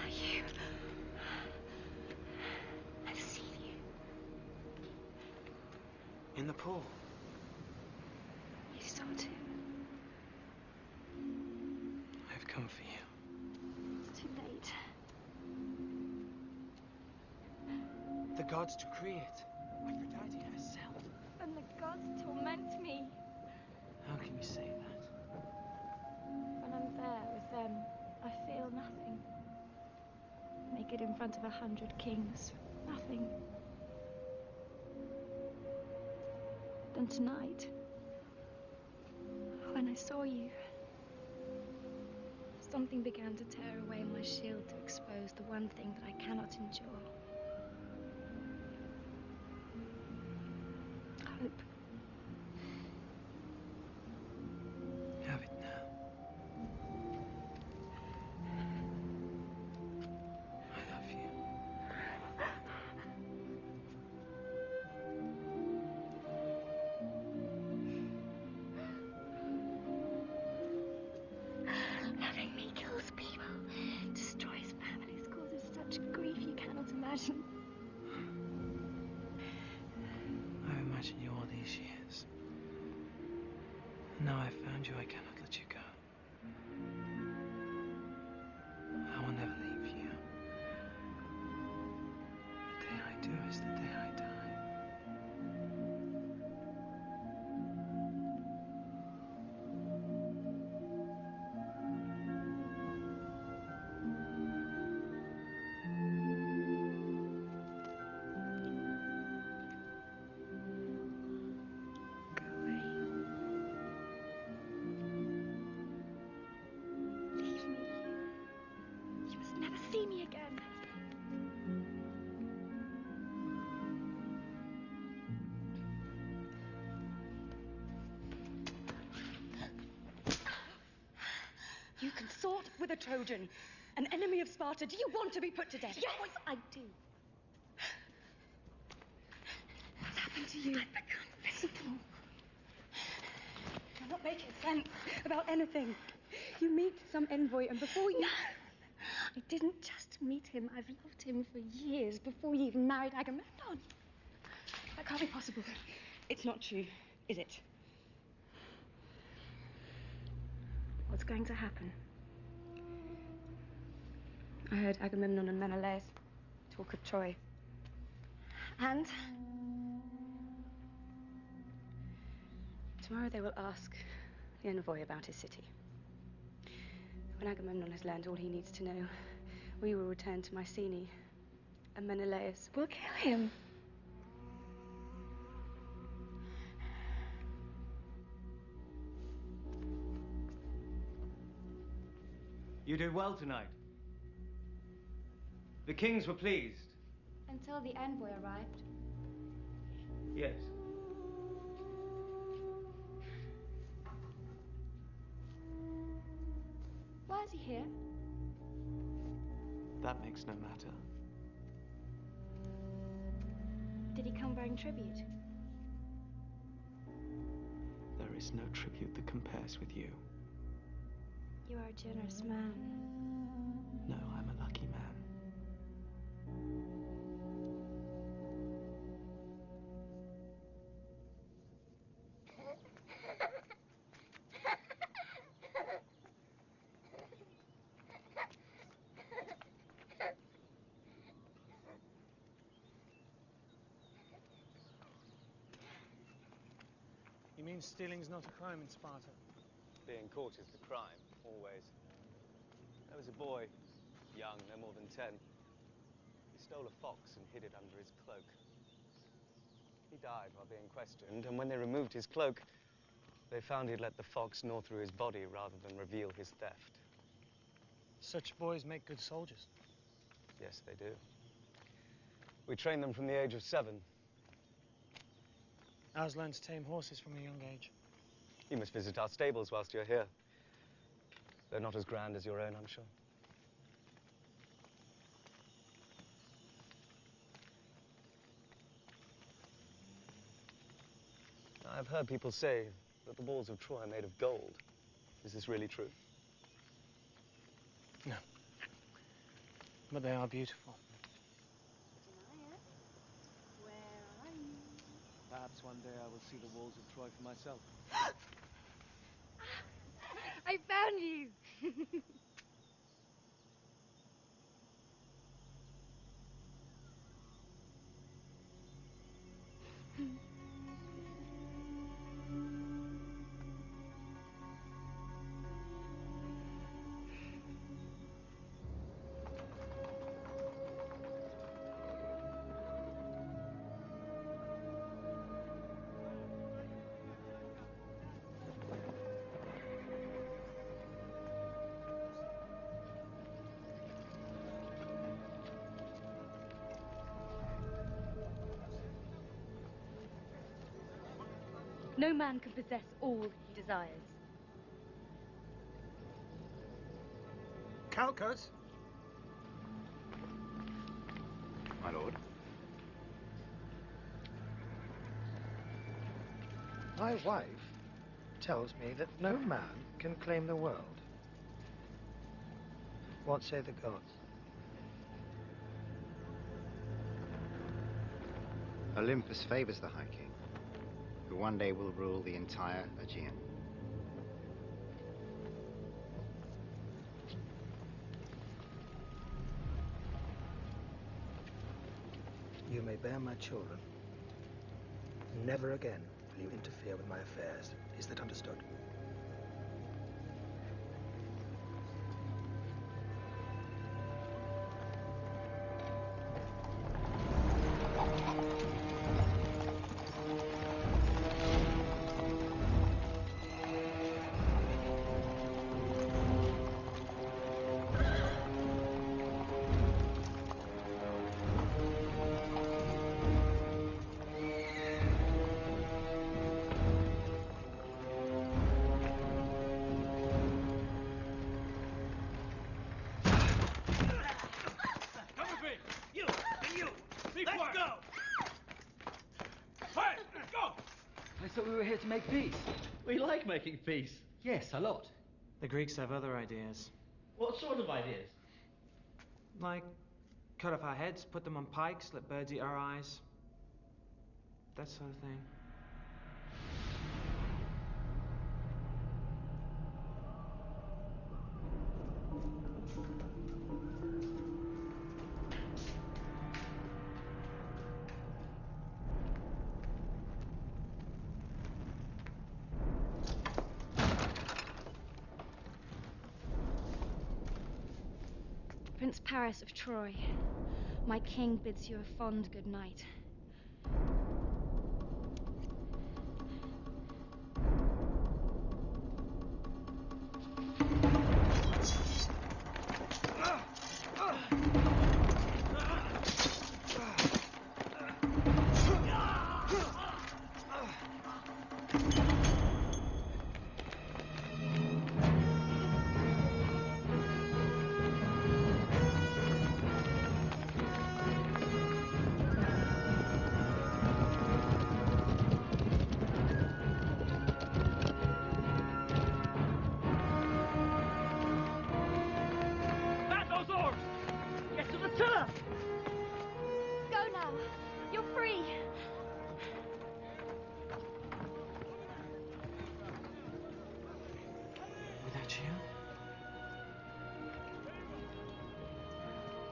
You. I've seen you. In the pool. You saw too. I've come for you. It's too late. The gods to create. Aphrodite herself. And the gods torment me. How can you say that? When I'm there with them, I feel nothing. Naked in front of 100 kings. Nothing. Then tonight, when I saw you, something began to tear away my shield to expose the one thing that I cannot endure. Hope. Have it now. I love you. Loving me kills people, destroys families, causes such grief you cannot imagine. I've imagined you all these years. Now I've found you, I cannot let you go. I will never leave you. The day I do is the day I die. Go away. Leave me. You must never see me again. the Trojan, an enemy of Sparta. Do you want to be put to death? Yes, I do. What's happened to you? I've become visible. You're not making sense about anything. You meet some envoy, and before you... No! I didn't just meet him. I've loved him for years, before you even married Agamemnon. That can't be possible. It's not true, is it? What's going to happen? I heard Agamemnon and Menelaus talk of Troy. And? Tomorrow they will ask the envoy about his city. When Agamemnon has learned all he needs to know, we will return to Mycenae, and Menelaus will kill him. You did well tonight. The kings were pleased. Until the envoy arrived. Yes. Why is he here? That makes no matter. Did he come bearing tribute? There is no tribute that compares with you. You are a generous man. No, I'm a lucky man. You mean stealing's not a crime in Sparta? Being caught is the crime, always. There was a boy, young, no more than 10. He stole a fox and hid it under his cloak. He died while being questioned, and when they removed his cloak, they found he'd let the fox gnaw through his body rather than reveal his theft. Such boys make good soldiers. Yes, they do. We train them from the age of 7. Ours learn to tame horses from a young age. You must visit our stables whilst you're here. They're not as grand as your own, I'm sure. I've heard people say that the walls of Troy are made of gold. Is this really true? No. But they are beautiful. Where are you? Perhaps one day I will see the walls of Troy for myself. I found you! No man can possess all he desires. Calchas? My lord. My wife tells me that no man can claim the world. What say the gods? Olympus favors the High King, who one day will rule the entire Aegean. You may bear my children. Never again will you interfere with my affairs. Is that understood? thought we were here to make peace. We like making peace. Yes, a lot. The Greeks have other ideas. What sort of ideas? Like, cut off our heads, put them on pikes, let birds eat our eyes. That sort of thing. Prince Paris of Troy, my king bids you a fond good night.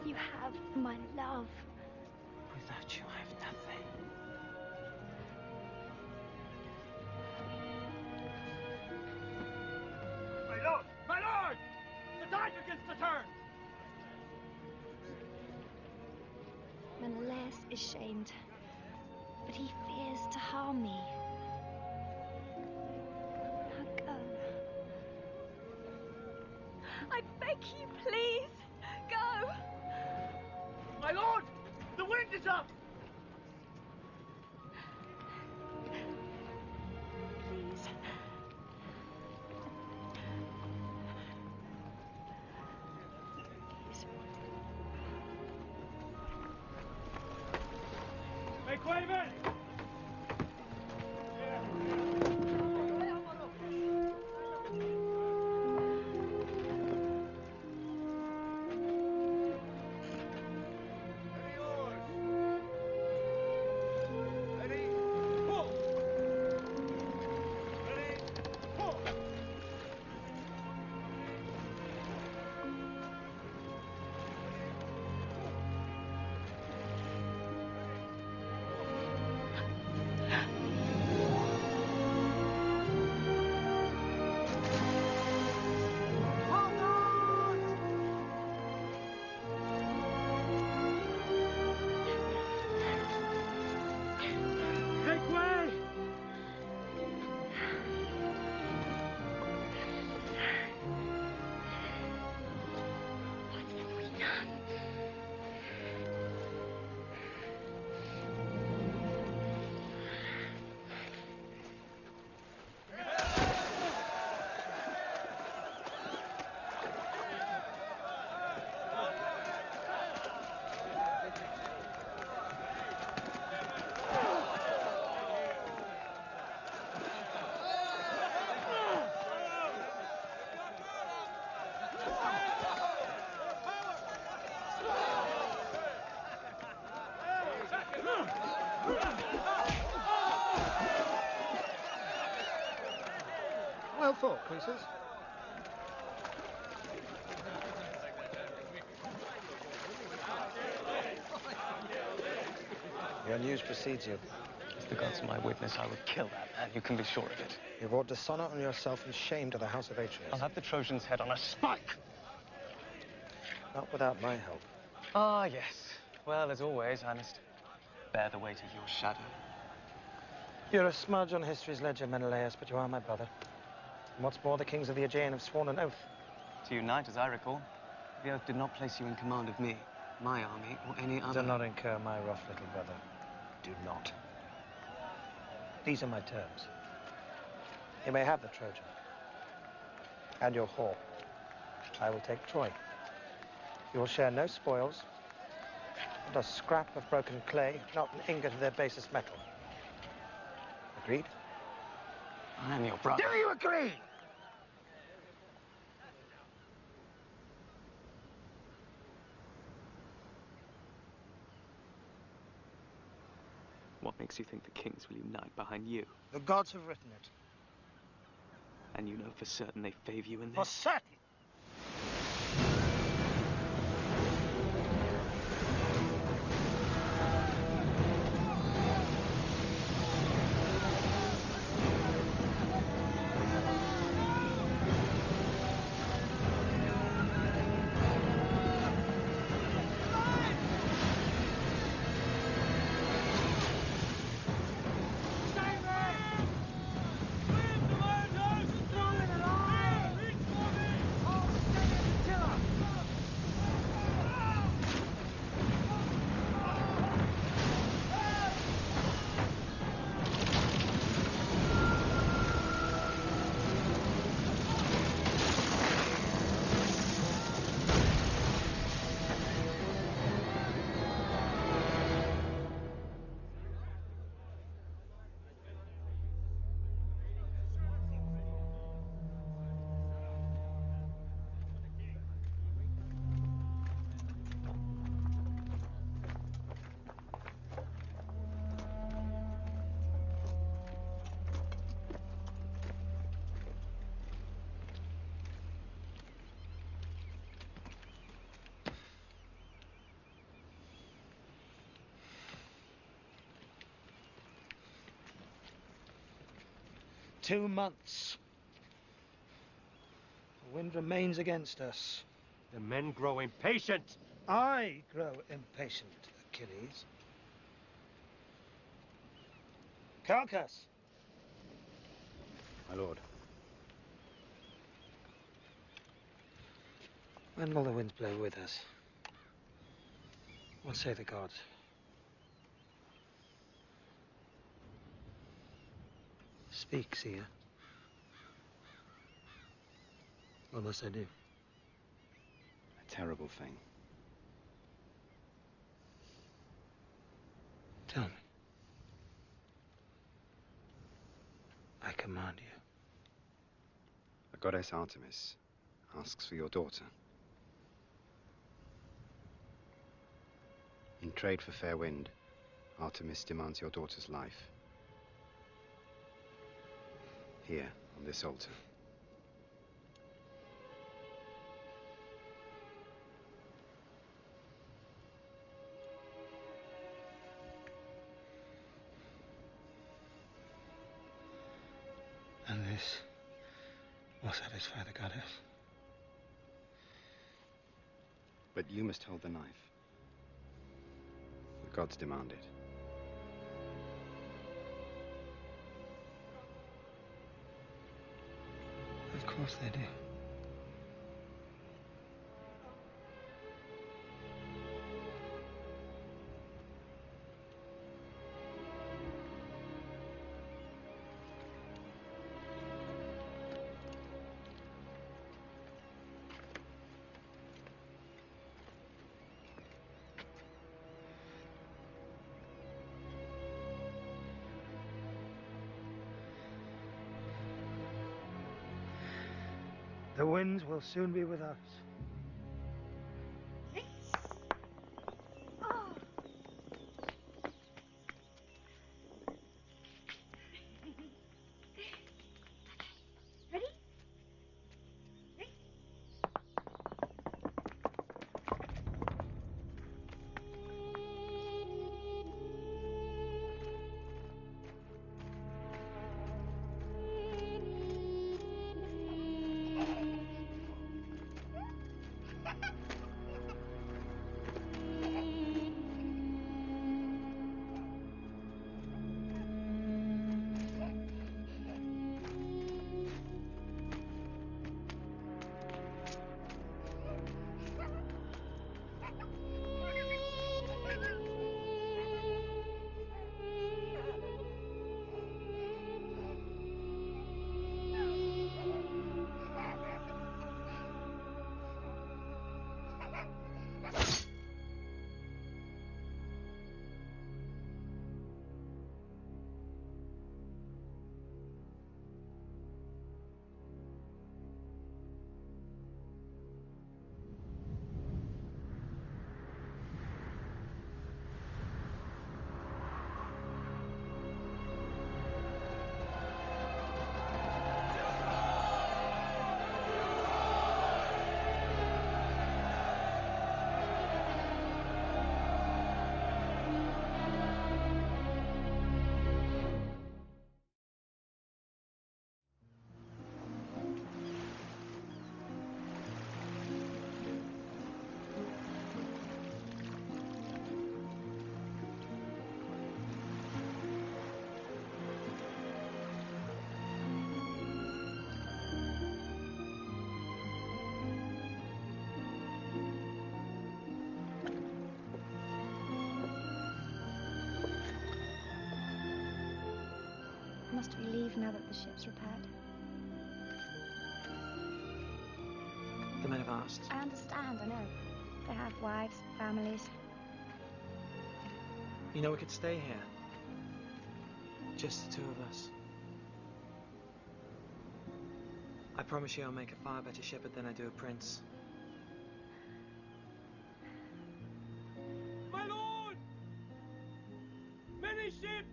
You have my love. Without you, I have nothing. My lord! My lord! The tide begins to turn! Menelaus is shamed, but he fears to harm me. Now go. I beg you, please, go! My lord! The wind is up! Please. Please. Make way, men! Well thought, princes. Your news precedes you. If the gods are my witness, I will kill that man. You can be sure of it. You brought dishonor on yourself and shame to the house of Atreus. I'll have the Trojan's head on a spike. Not without my help. Ah, yes. Well, as always, I must bear the weight of your shadow. You're a smudge on history's ledger, Menelaus, but you are my brother. And what's more, the kings of the Aegean have sworn an oath. To unite, as I recall. The oath did not place you in command of me, my army, or any other. Do not incur my wrath, little brother. Do not. These are my terms. You may have the Trojan. And your whore. I will take Troy. You will share no spoils, not a scrap of broken clay, not an ingot of their basest metal. Agreed? I'm your brother. Do you agree? What makes you think the kings will unite behind you? The gods have written it. And you know for certain they favor you in this? For certain. "2 months. The wind remains against us. The men grow impatient. I grow impatient, Achilles. Calchas! My lord. When will the winds blow with us? What say the gods? Speak, seer. What must I do? A terrible thing. Tell me. I command you. The goddess Artemis asks for your daughter. In trade for fair wind, Artemis demands your daughter's life. Here, on this altar. And this will satisfy the goddess. But you must hold the knife. The gods demand it. Of course they do. The winds will soon be with us. Ready? Must we leave now that the ship's repaired? The men have asked. I understand, I know. They have wives, families. You know, we could stay here. Just the two of us. I promise you I'll make a far better shepherd than I do a prince. My lord! Many ships!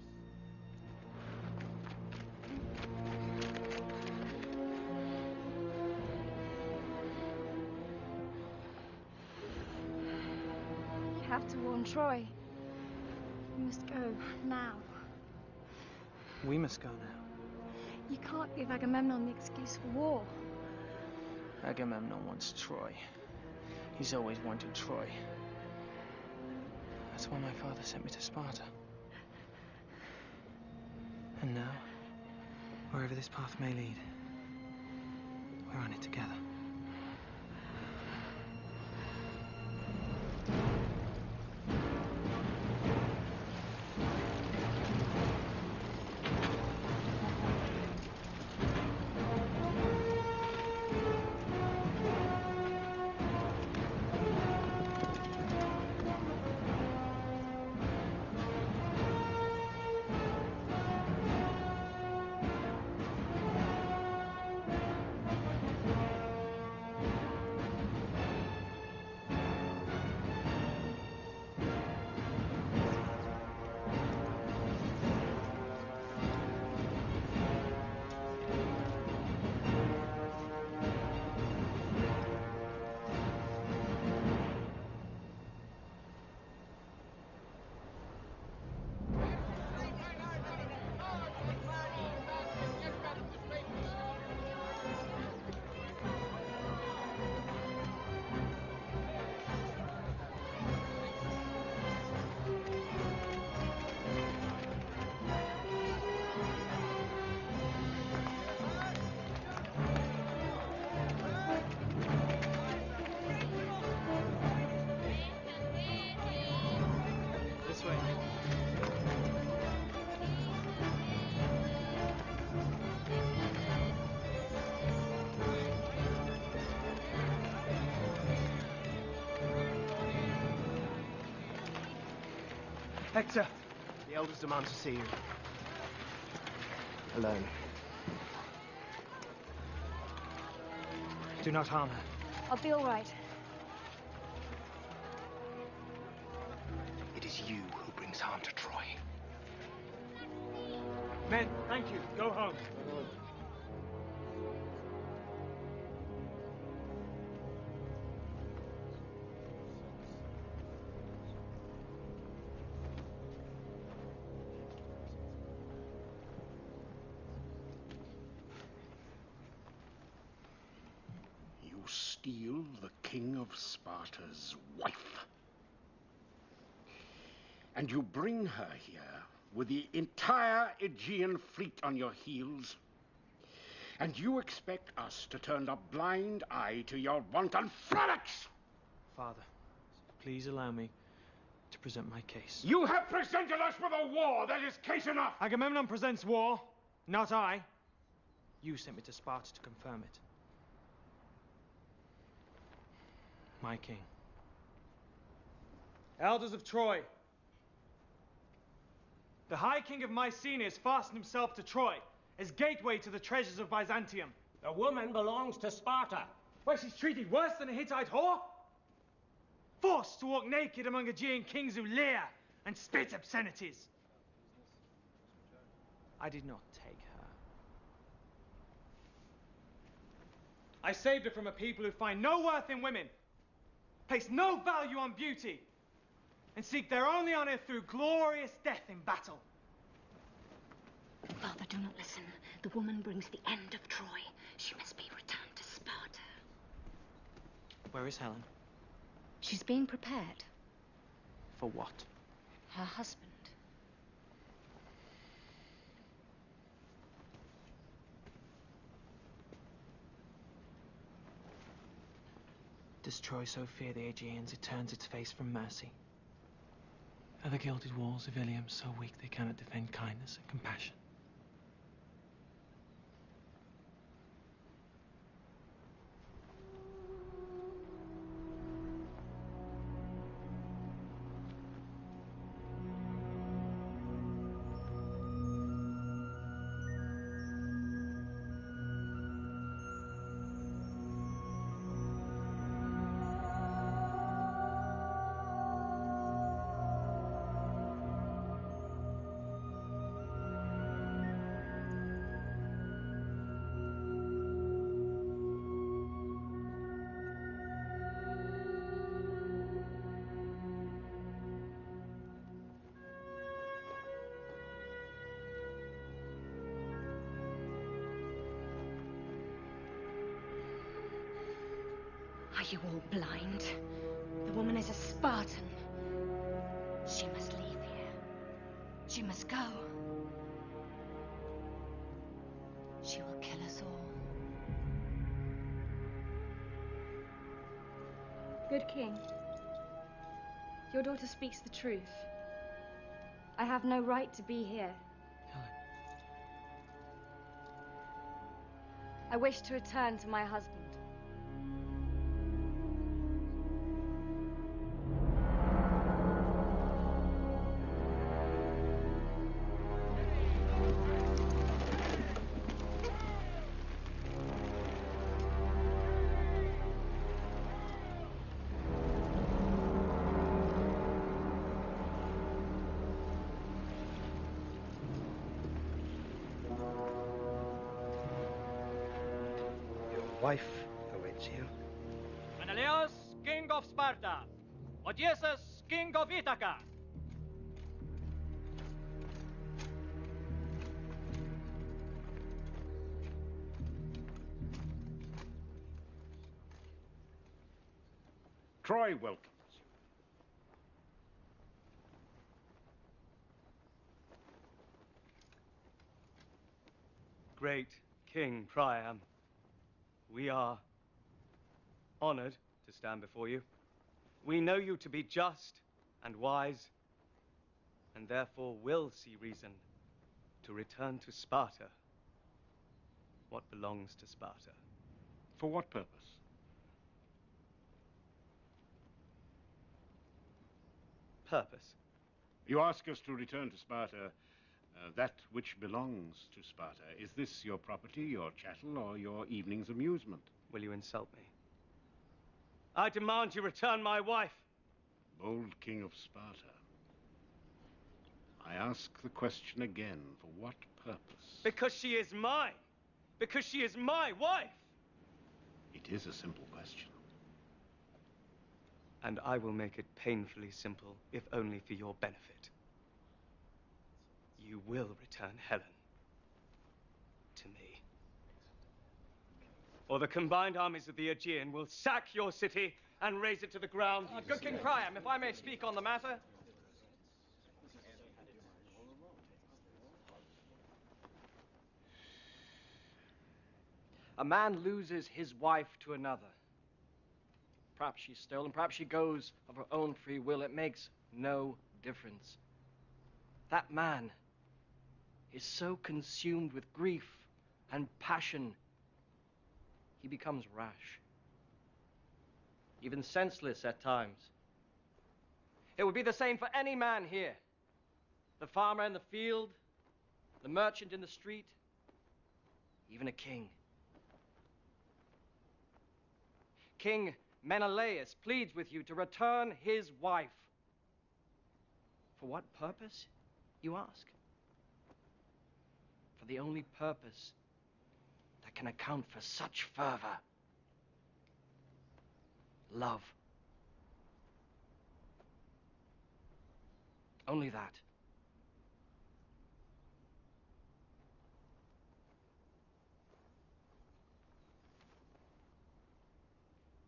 You have to warn Troy. You must go, now. We must go now. You can't give Agamemnon the excuse for war. Agamemnon wants Troy. He's always wanted Troy. That's why my father sent me to Sparta. And now, wherever this path may lead, we're on it together. This way. Hector! The elders demand to see you. Alone. Do not harm her. I'll be all right. It is you who brings harm to Troy. Men, thank you. Go home. You steal the king of Sparta's wife. And you bring her here with the entire Aegean fleet on your heels. And you expect us to turn a blind eye to your wanton frolics! Father, please allow me to present my case. You have presented us with a war that is case enough! Agamemnon presents war, not I. You sent me to Sparta to confirm it. My king. Elders of Troy. The High King of Mycenae has fastened himself to Troy as gateway to the treasures of Byzantium. The woman belongs to Sparta. Where she's treated worse than a Hittite whore? Forced to walk naked among Aegean kings who leer and spit obscenities. I did not take her. I saved her from a people who find no worth in women, place no value on beauty, and seek their only honor through glorious death in battle. Father, do not listen. The woman brings the end of Troy. She must be returned to Sparta. Where is Helen? She's being prepared. For what? Her husband. Does Troy so fear the Aegeans it turns its face from mercy? Are the gilded walls of Ilium so weak they cannot defend kindness and compassion? you all blind? The woman is a Spartan. She must leave here. She must go. She will kill us all. Good king, your daughter speaks the truth. I have no right to be here. I wish to return to my husband. Wife awaits you. Menelaus, king of Sparta. Odysseus, king of Ithaca. Troy welcomes you. Great King Priam, we are honored to stand before you. We know you to be just and wise, and therefore will see reason to return to Sparta what belongs to Sparta. For what purpose? Purpose. You ask us to return to Sparta that which belongs to Sparta. Is this your property, your chattel, or your evening's amusement? Will you insult me? I demand you return my wife. Bold king of Sparta, I ask the question again. For what purpose? Because she is mine. Because she is my wife. It is a simple question. And I will make it painfully simple, if only for your benefit. You will return Helen to me. Or the combined armies of the Aegean will sack your city and raze it to the ground. Good King Priam, if I may speak on the matter. A man loses his wife to another. Perhaps she's stolen, perhaps she goes of her own free will. It makes no difference. That man is so consumed with grief and passion, he becomes rash, even senseless at times. It would be the same for any man here. The farmer in the field, the merchant in the street, even a king. King Menelaus pleads with you to return his wife. For what purpose, you ask? For the only purpose that can account for such fervor. Love. Only that.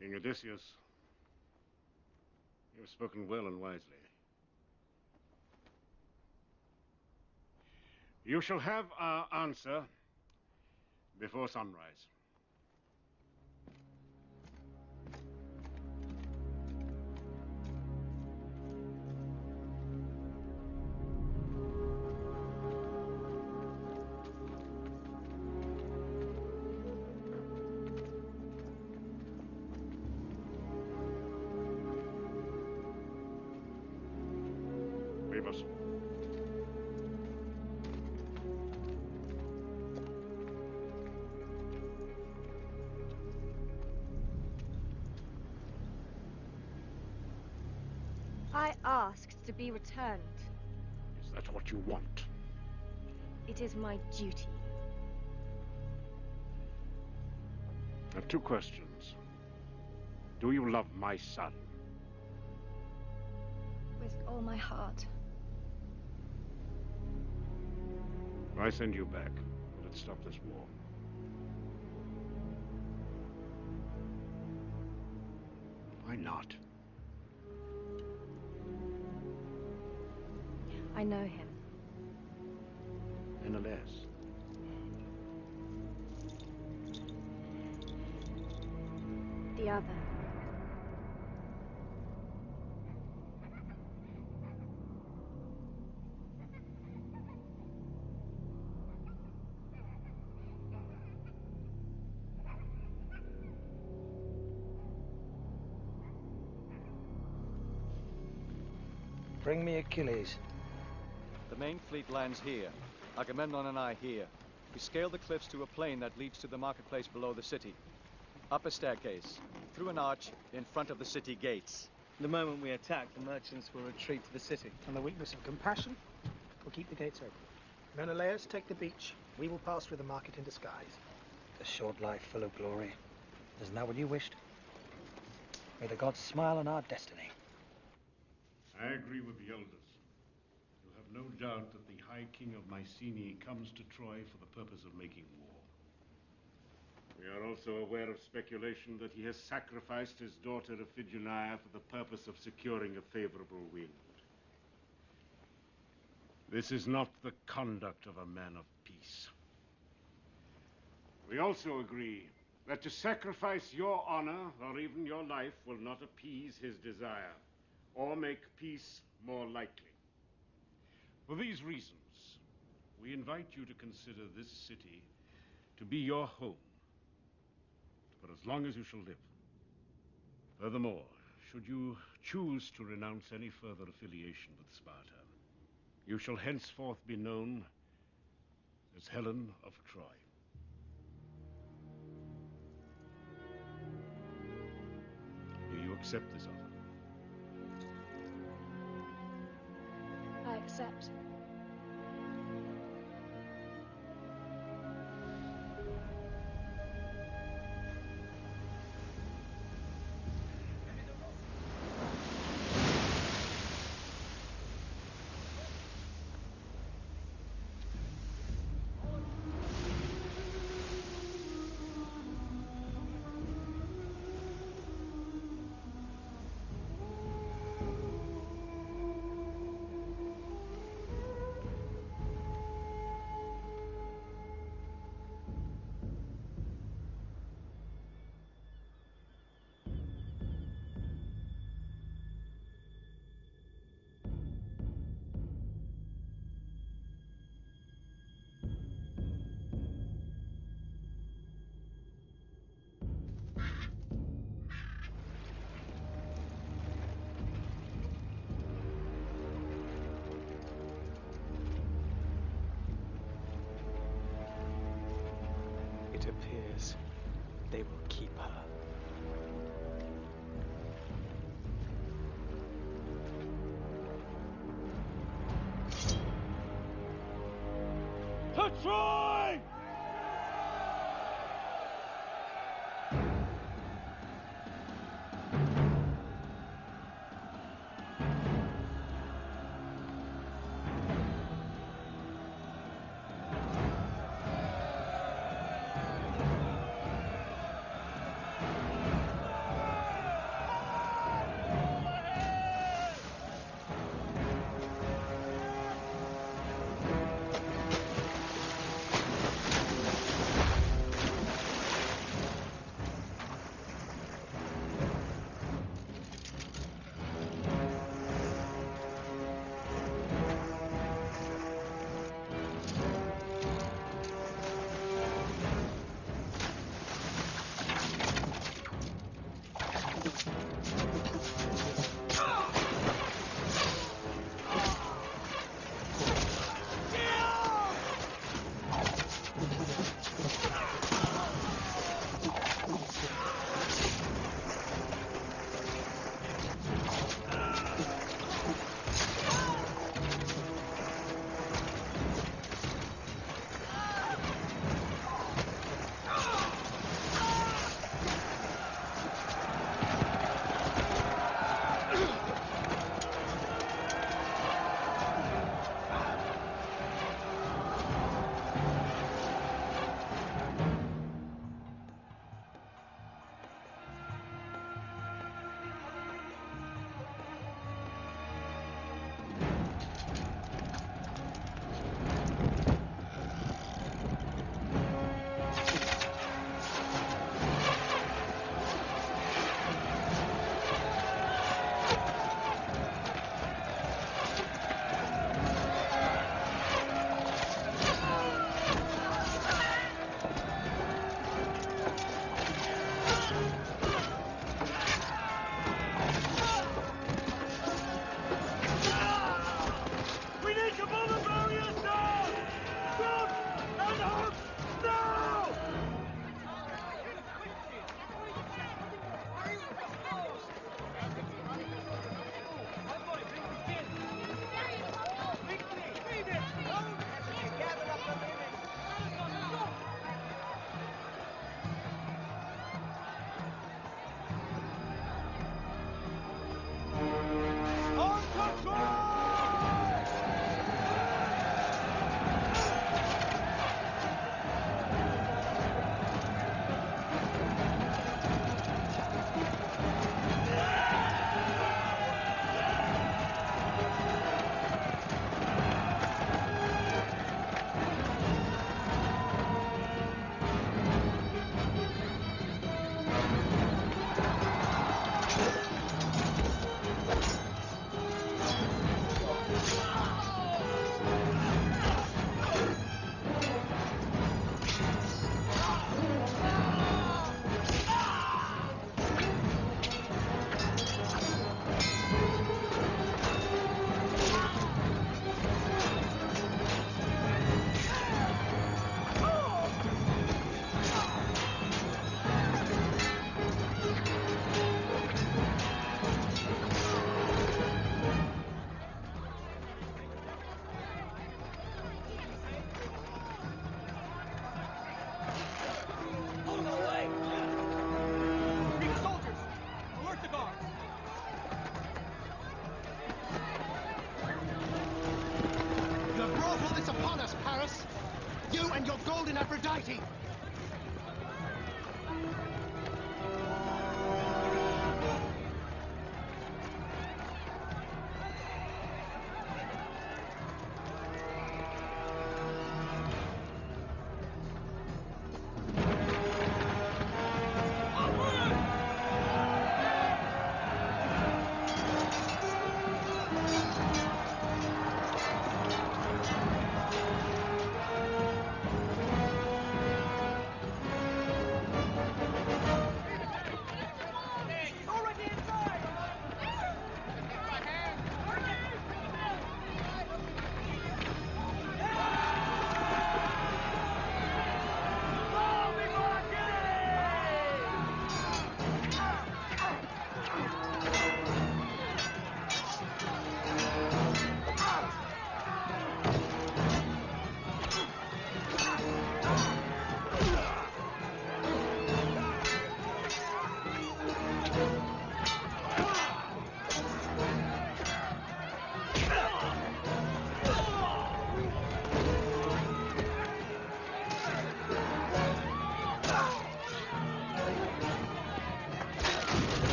King Odysseus, you have spoken well and wisely. You shall have our answer before sunrise. Leave us. I asked to be returned. Is that what you want? It is my duty. I have two questions. Do you love my son? With all my heart. I send you back. Let's stop this war. Why not? I know him. Menelaus. The other. Bring me Achilles. The main fleet lands here. Agamemnon and I here. We scale the cliffs to a plain that leads to the marketplace below the city. Up a staircase, through an arch, in front of the city gates. The moment we attack, the merchants will retreat to the city. On the weakness of compassion, we'll keep the gates open. Menelaus, take the beach. We will pass through the market in disguise. A short life full of glory. Isn't that what you wished? May the gods smile on our destiny. I agree with the elders. You have no doubt that the High King of Mycenae comes to Troy for the purpose of making war. We are also aware of speculation that he has sacrificed his daughter Iphigenia for the purpose of securing a favorable wind. This is not the conduct of a man of peace. We also agree that to sacrifice your honor or even your life will not appease his desire or make peace more likely. For these reasons, we invite you to consider this city to be your home for as long as you shall live. Furthermore, should you choose to renounce any further affiliation with Sparta, you shall henceforth be known as Helen of Troy. Do you accept this offer? I accept. It appears they will keep her. To Troy! gold in Aphrodite!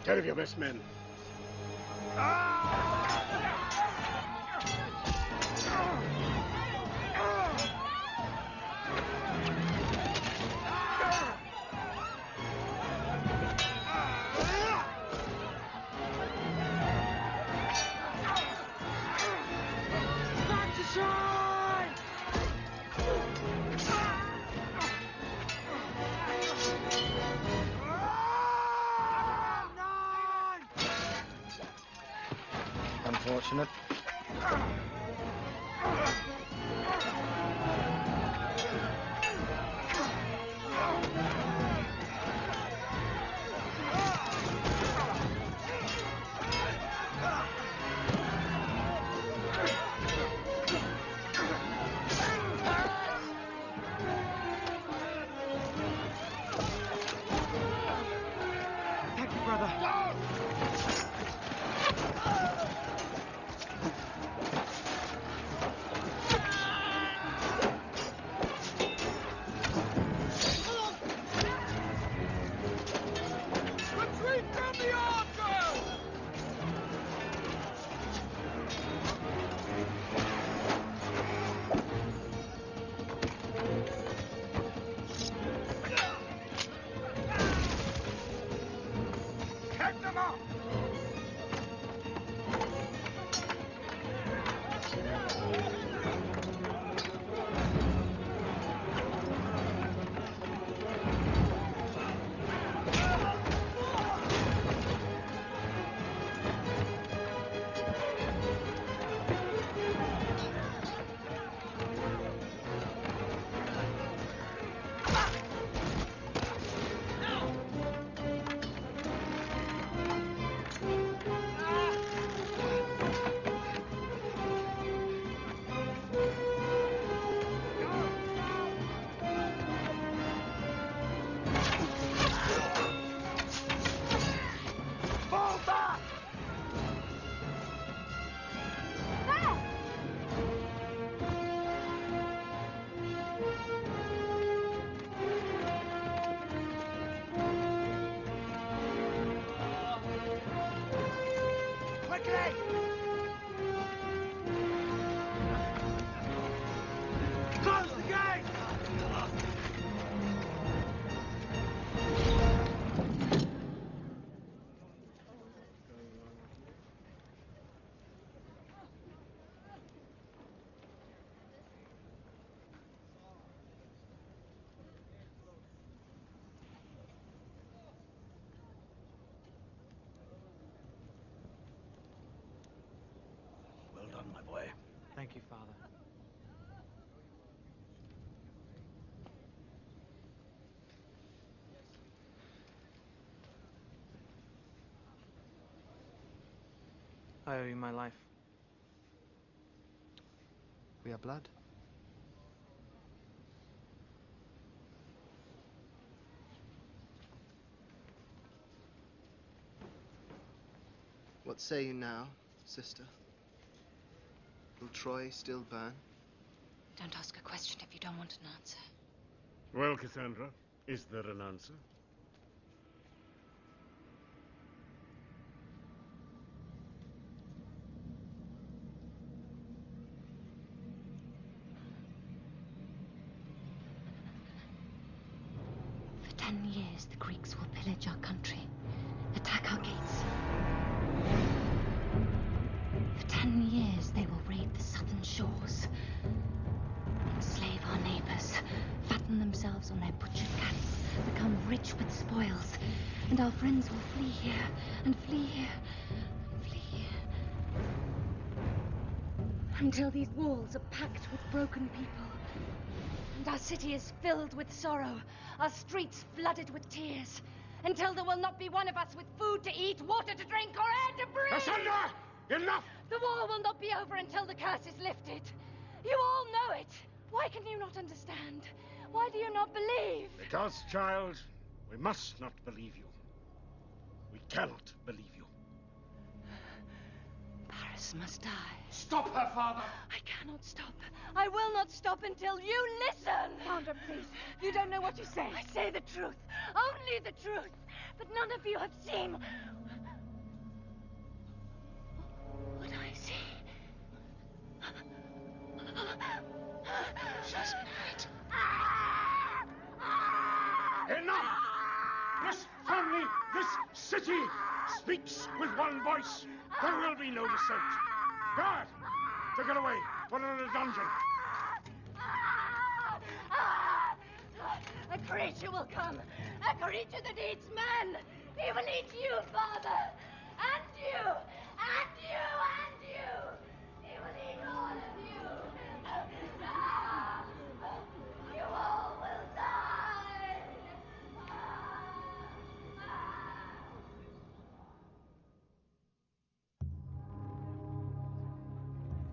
Ten of your best men. Unfortunate. Thank you, brother. I owe you my life. We are blood. What say you now, sister? Will Troy still burn? Don't ask a question if you don't want an answer. Well, Cassandra, is there an answer? For 10 years, the Greeks will pillage our country, attack our gates. For 10 years, they will raid the southern shores, enslave our neighbors, fatten themselves on their butchered cattle, become rich with spoils, and our friends will flee here, and flee here, and flee here. Until these walls are packed with broken people, and our city is filled with sorrow, our streets flooded with tears, until there will not be one of us with food to eat, water to drink, or air to breathe! Cassandra! Enough! The war will not be over until the curse is lifted. You all know it. Why can you not understand? Why do you not believe? Because, child, we must not believe you. We cannot believe you. Paris must die. Stop her, father! I cannot stop. I will not stop until you listen! Founder, please. You don't know what you say. I say the truth. Only the truth. But none of you have seen what I see. She's married. Enough! This family, this city, speaks with one voice. There will be no dissent. Guard! Take her away. Put her in a dungeon. A creature will come. A creature that eats men. He will eat you, Father. And you. And you. And you. He will eat all of you. You all will die.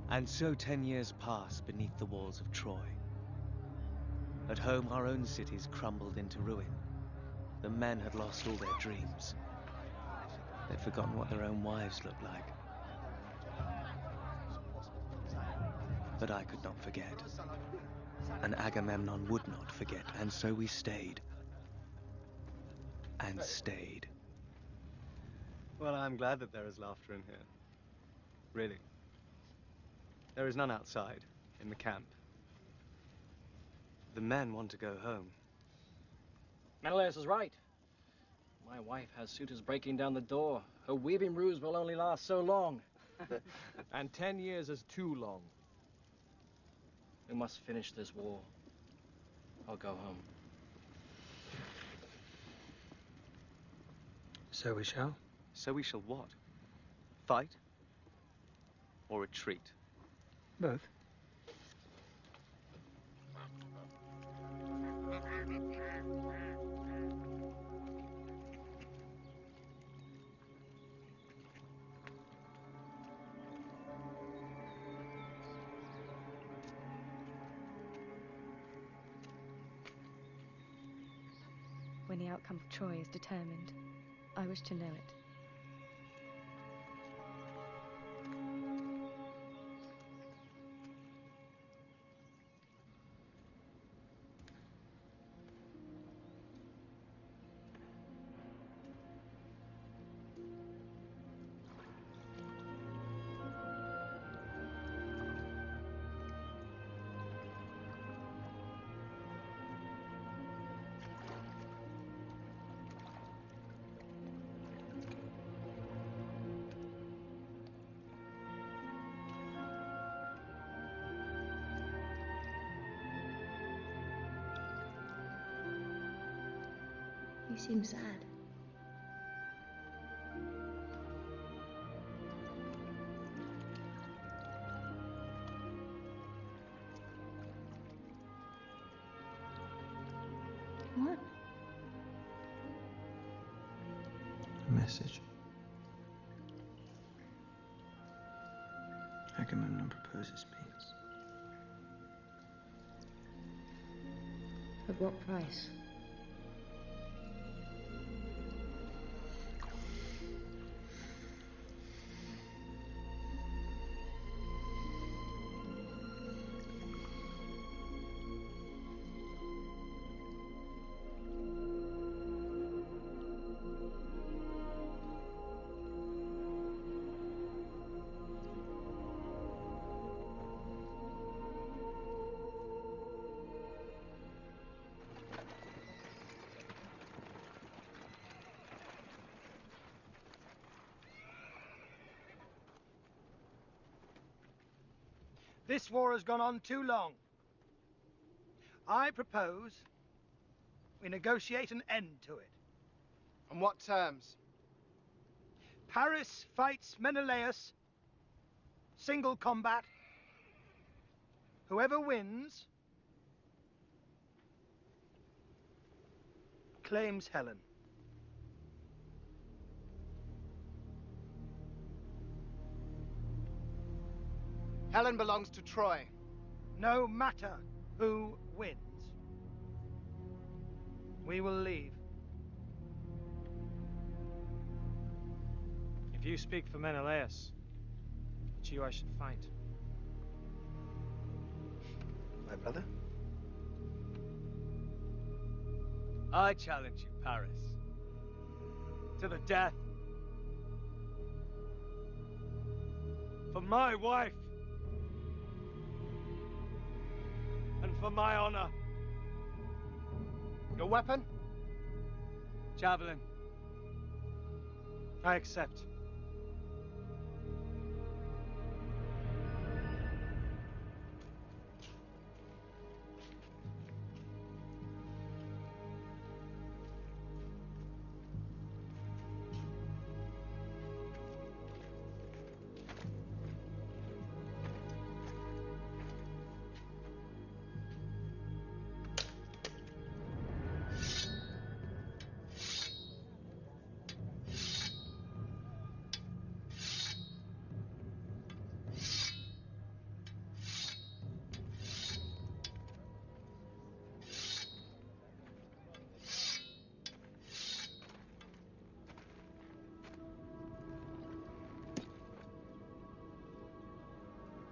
And so 10 years passed beneath the walls of Troy. At home, our own cities crumbled into ruin. The men had lost all their dreams. They'd forgotten what their own wives looked like. But I could not forget. And Agamemnon would not forget, and so we stayed. And stayed. Well, I'm glad that there is laughter in here. Really. There is none outside, in the camp. The men want to go home. Menelaus is right. My wife has suitors breaking down the door. Her weaving ruse will only last so long. And 10 years is too long. We must finish this war. I'll go home. So we shall? So we shall what? Fight? Or retreat? Both. When the outcome of Troy is determined, I wish to know it. You seem sad. What? A message. Agamemnon proposes peace. At what price? This war has gone on too long. I propose we negotiate an end to it. On what terms? Paris fights Menelaus, single combat. Whoever wins claims Helen. Helen belongs to Troy. No matter who wins, we will leave. If you speak for Menelaus, it's you I should fight. My brother? I challenge you, Paris. To the death. For my wife. And for my honor. Your weapon? Javelin. I accept.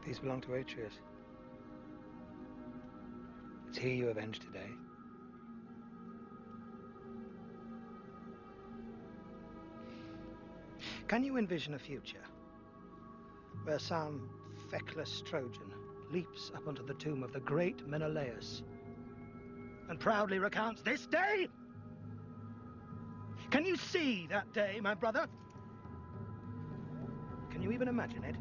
These belong to Atreus. It's he you avenge today. Can you envision a future where some feckless Trojan leaps up onto the tomb of the great Menelaus and proudly recounts this day? Can you see that day, my brother? Can you even imagine it?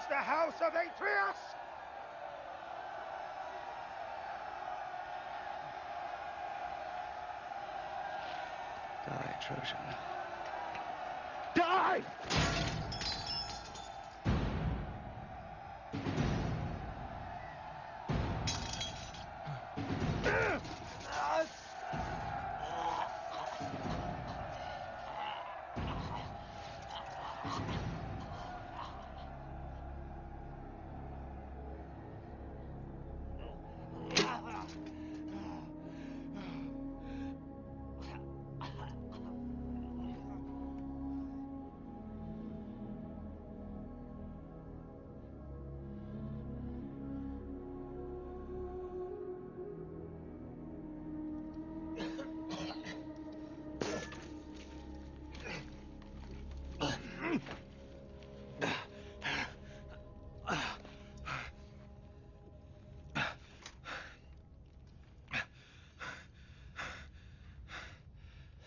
the house of Atreus! Die, Trojan. Die!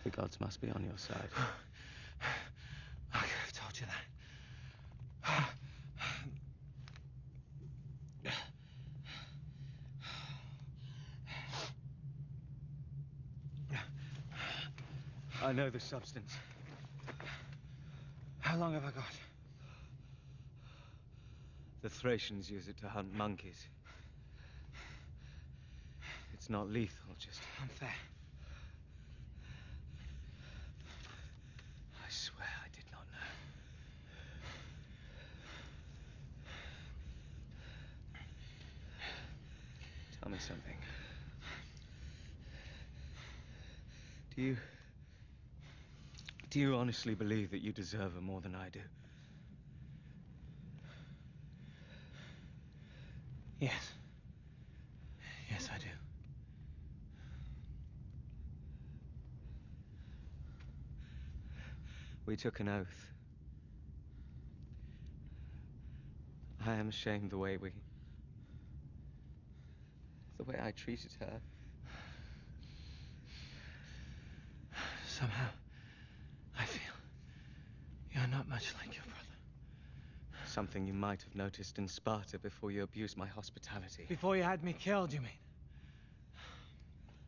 The gods must be on your side. I could have told you that. I know the substance. How long have I got? The Thracians use it to hunt monkeys. It's not lethal, just unfair. I swear I did not know. Tell me something. Do you honestly believe that you deserve her more than I do? Yes. Yes, I do. We took an oath. I am ashamed the way I treated her. Somehow, I feel you're not much like your brother. Something you might have noticed in Sparta before you abused my hospitality. Before you had me killed, you mean?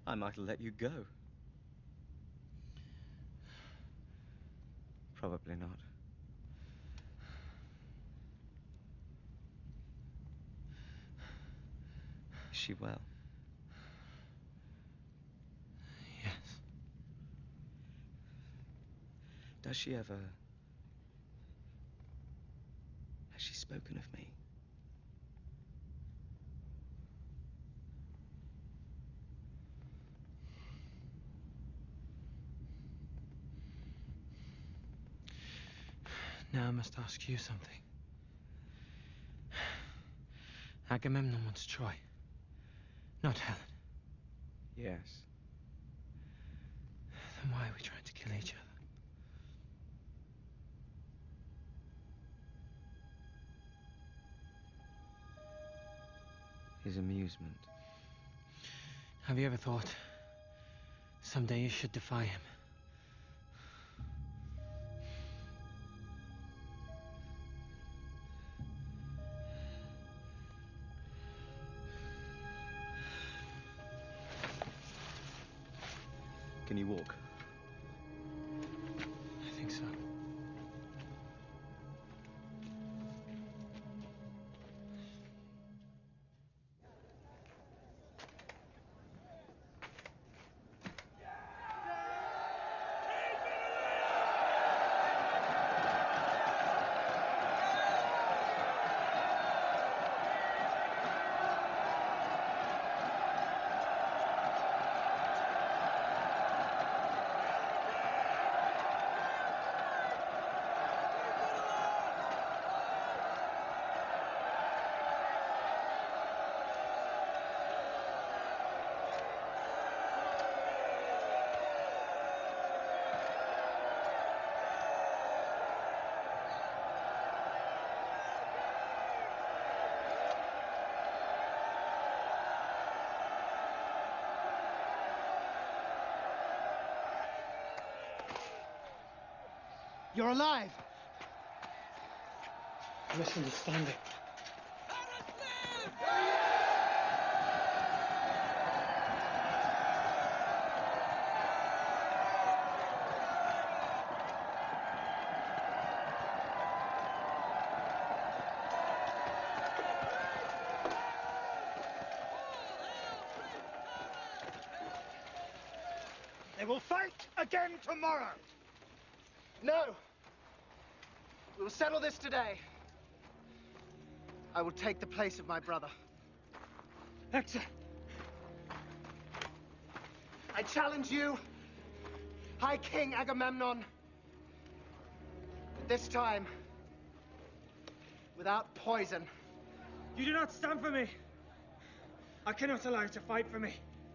I might have let you go. Probably not. Is she well? Yes. Does she ever... Has she spoken of me? Now I must ask you something. Agamemnon wants Troy, not Helen. Yes. Then why are we trying to kill each other? His amusement. Have you ever thought someday you should defy him? Can you walk? I think so. You're alive! misunderstanding. They will fight again tomorrow. No! We will settle this today. I will take the place of my brother. Hector! I challenge you, High King Agamemnon. But this time, without poison. You do not stand for me. I cannot allow you to fight for me.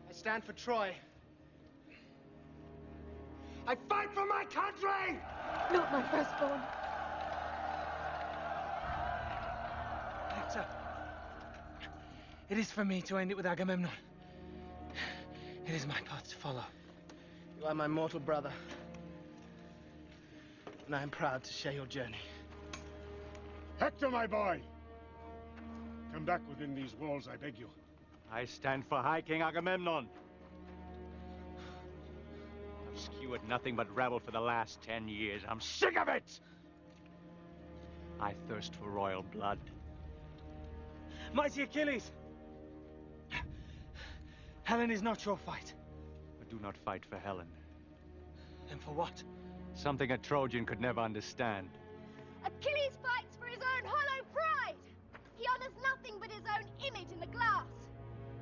I stand for Troy. I fight for my country! Not my firstborn. Hector, it is for me to end it with Agamemnon. It is my path to follow. You are my mortal brother. And I am proud to share your journey. Hector, my boy! Come back within these walls, I beg you. I stand for High King Agamemnon. I've skewered nothing but rebel for the last 10 years. I'm sick of it! I thirst for royal blood. Mighty Achilles! Helen is not your fight. I do not fight for Helen. Then for what? Something a Trojan could never understand. Achilles fights for his own hollow pride. He honors nothing but his own image in the glass.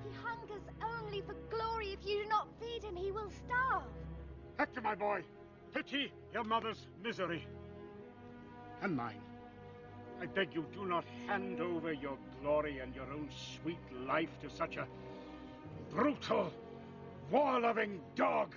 He hungers only for glory. If you do not feed him, he will starve. Hector, my boy, pity your mother's misery. And mine. I beg you, do not hand over your glory and your own sweet life to such a brutal, war-loving dog.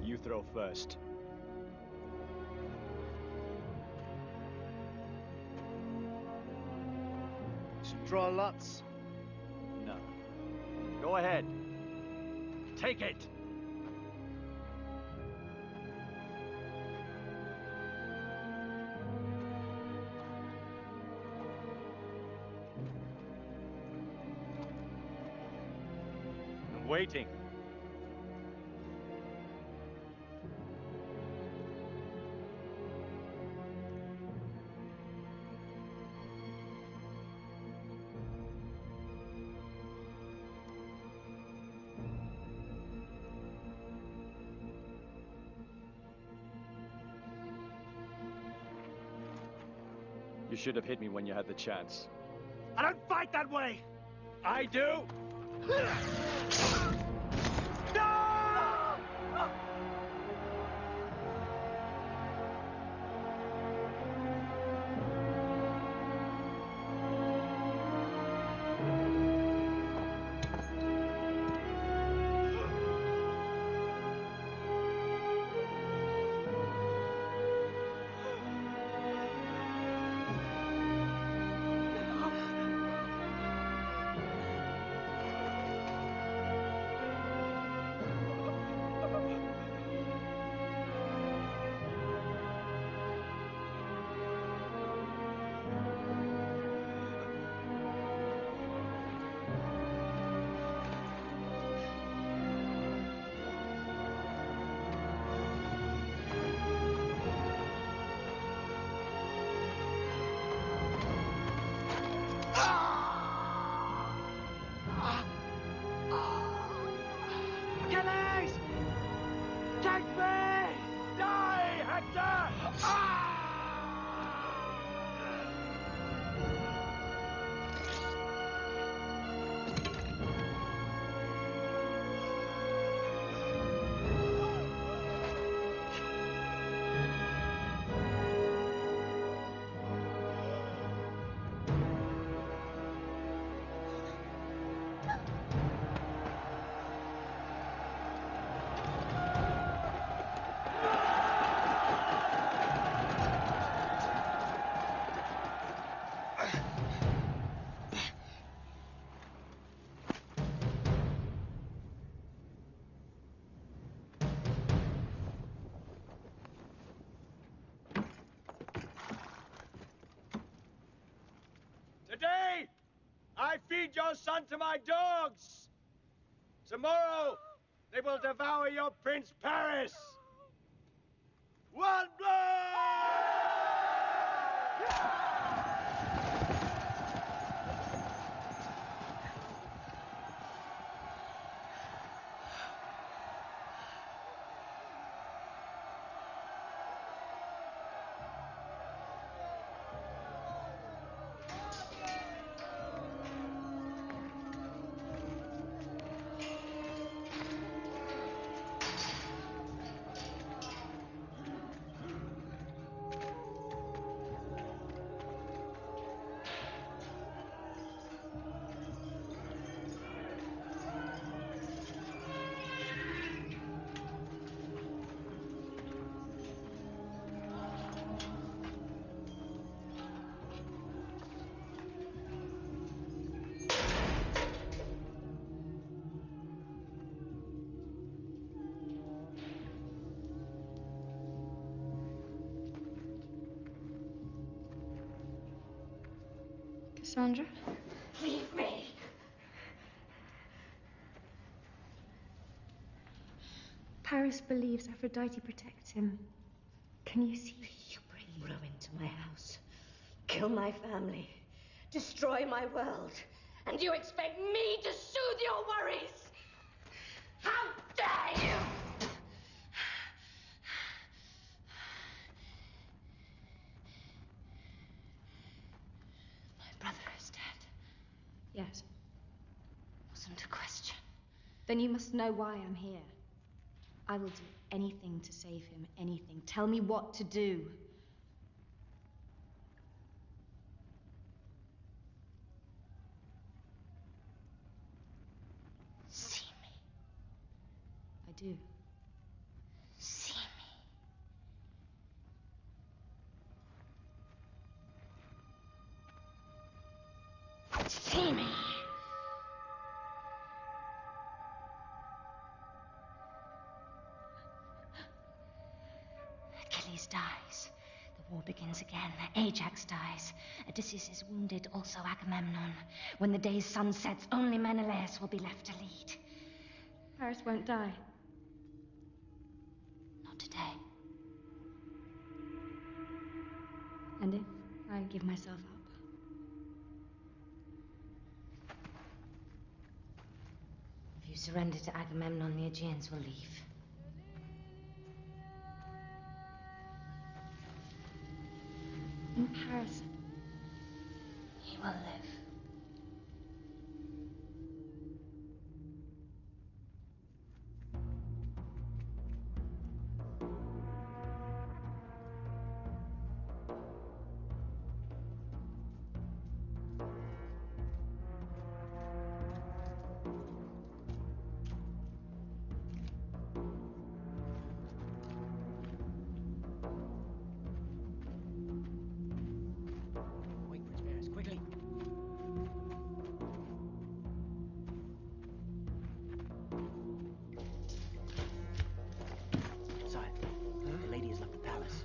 You throw first. Should draw lots. No. Go ahead. Take it! I'm waiting. You should have hit me when you had the chance. I don't fight that way! I do! I feed your son to my dogs. Tomorrow, they will devour your Prince Paris. One blood! Cassandra? Leave me. Paris believes Aphrodite protects him. Can you see? You bring ruin to my house, kill my family, destroy my world, and you expect me to soothe your worries? How dare you! My brother is dead. Yes. Wasn't a question. Then you must know why I'm here. I will do anything to save him, anything. Tell me what to do. See me. I do. See me. See me. Achilles dies. The war begins again. Ajax dies. Odysseus is wounded, also Agamemnon. When the day's sun sets, only Menelaus will be left to lead. Paris won't die. Not today. And if I give myself up? If you surrender to Agamemnon, the Aegeans will leave. In Paris, He will live. Wait, Prince Paris, quickly. Sire, the lady has left the palace.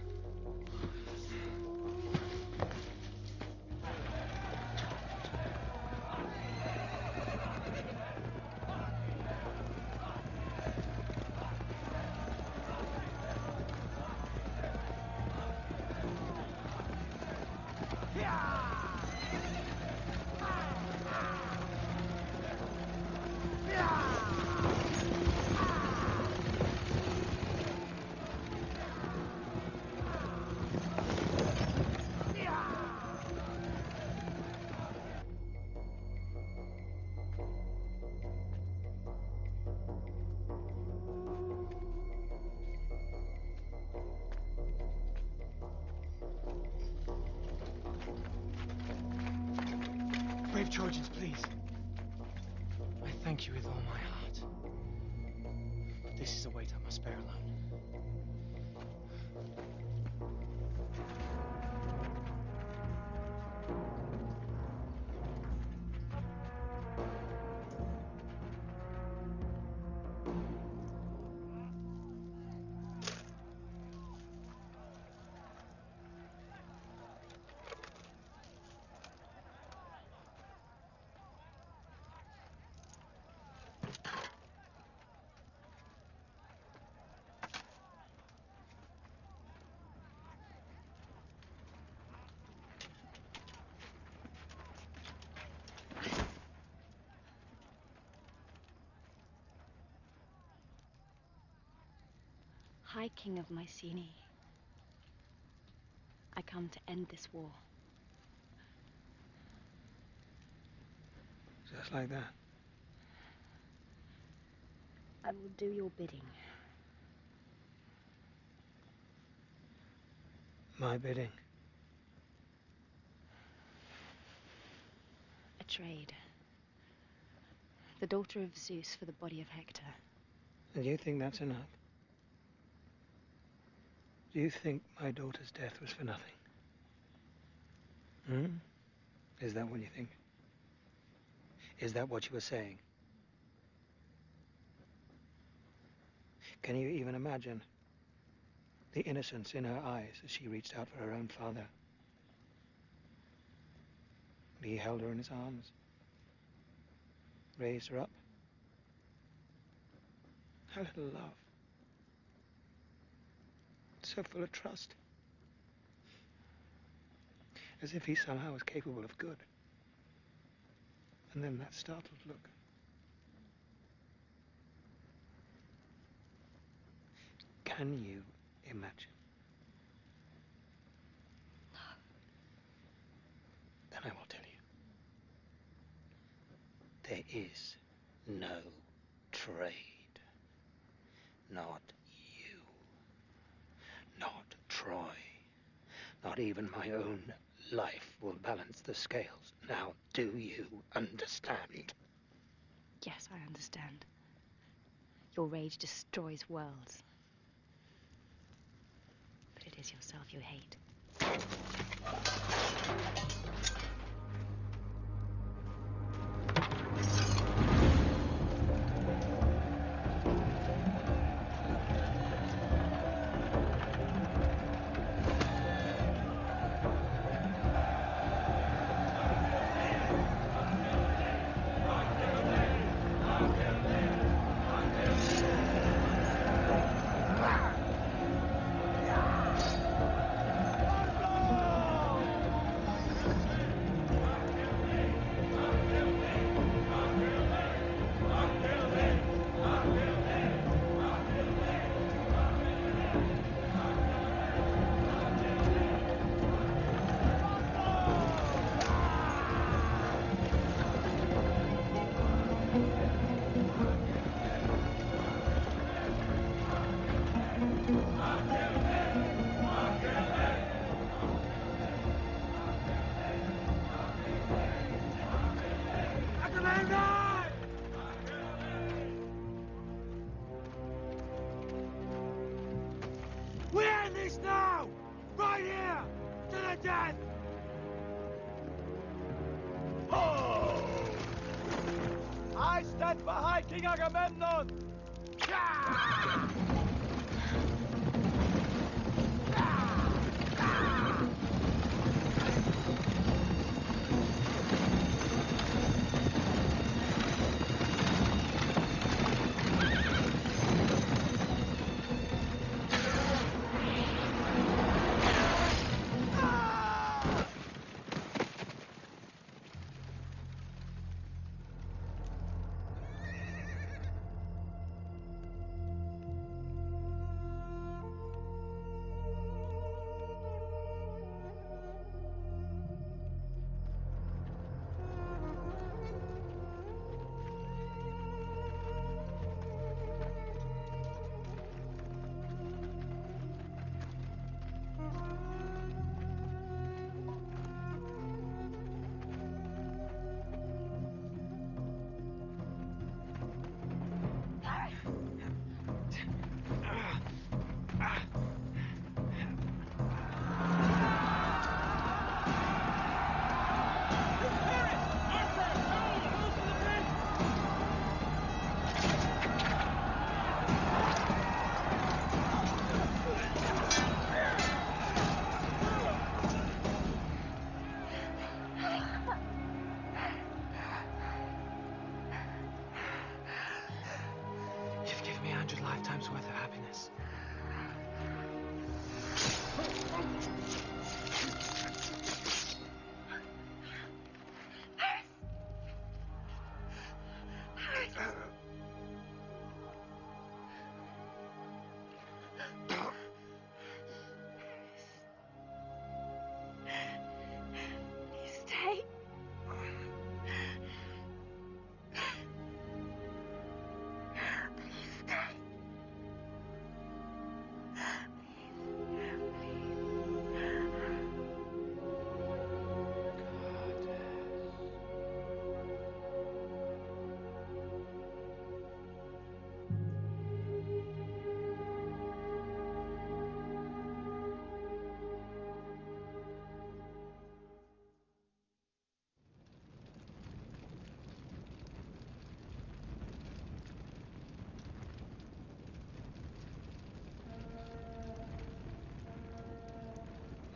Brave Trojans, please. I thank you with all my heart. But this is a weight I must bear alone. High King of Mycenae, I come to end this war. Just like that. I will do your bidding. My bidding. A trade. The daughter of Zeus for the body of Hector. And you think that's enough? Do you think my daughter's death was for nothing? Is that what you think? Is that what you were saying? Can you even imagine the innocence in her eyes as she reached out for her own father? He held her in his arms, raised her up. Her little love. So full of trust. As if he somehow was capable of good. And then that startled look. Can you imagine? No. Then I will tell you. There is no trade. Not you. Not Troy. Not even my own life will balance the scales. Now, do you understand? Yes, I understand. Your rage destroys worlds. But it is yourself you hate. We end this now! Right here! To the death! Ho! I stand for High King Agamemnon!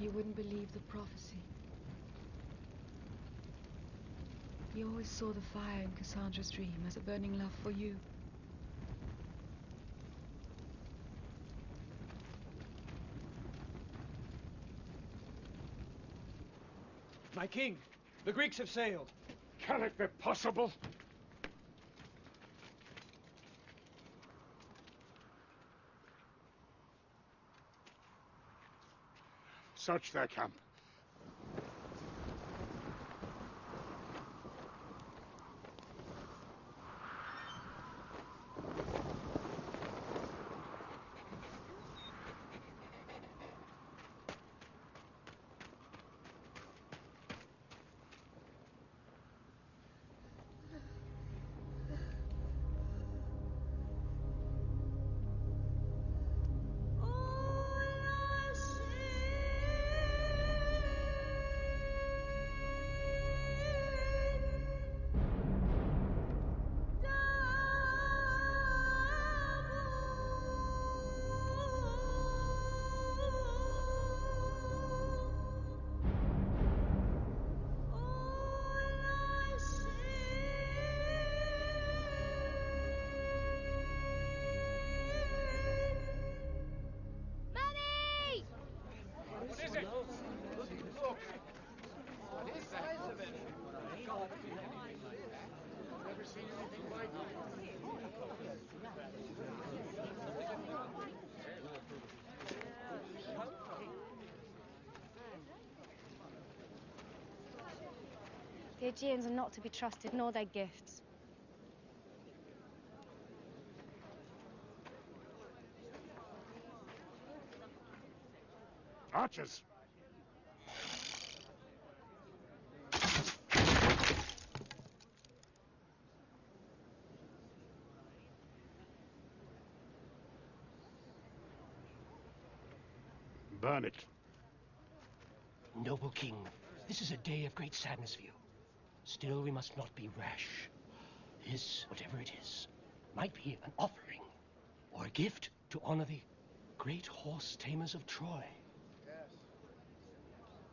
You wouldn't believe the prophecy. He always saw the fire in Cassandra's dream as a burning love for you. My king! The Greeks have sailed! Can it be possible? Search their camp. The Aegeans are not to be trusted, nor their gifts. Archers! Burn it. Noble king, this is a day of great sadness for you. Still, we must not be rash. This, whatever it is, might be an offering or a gift to honor the great horse tamers of Troy.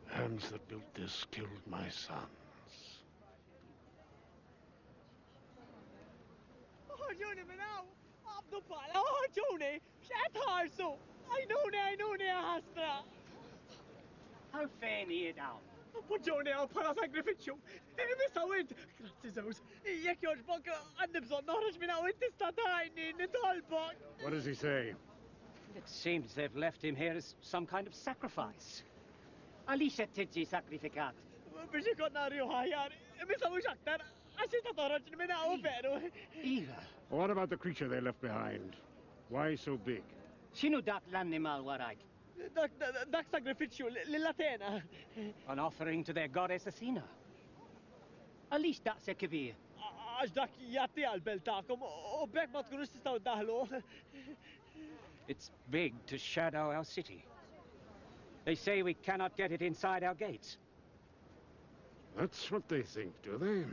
Hands that built this killed my sons. Johnny, now! Abdo pala, Johnny! Shat harso! I know, Hastra! How fain är det? Johnny, I'll put a sacrificium! Miss Howard! Grazie, Zeus! Jek joġbok, għandibżon noħroġ minn Howard tista' tajni, nitolbok! What does he say? It seems they've left him here as some kind of sacrifice. Għaliex qed tiġi sakrifikat? Biex ikun narju ħajjar, Miss Howard aktar, għax inta toħroġ minn Howard veru. Iva. What about the creature they left behind? Why so big? X'inhu dak l-annimal warajk? Dak sacrificiu lill-Atena. An offering to their goddess Athena. Għaliex daqshekk kbir? Għax dak jagħti għall-belt tagħkom u bekk ma tkunux tistgħu ddaħlu. It's big to shadow our city. They say we cannot get it inside our gates. That's what they think, do they?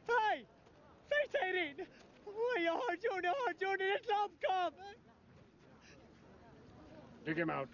Hey! Fejn sejrin? Ejja, ħarġuni, nitlobkom! Dig him out.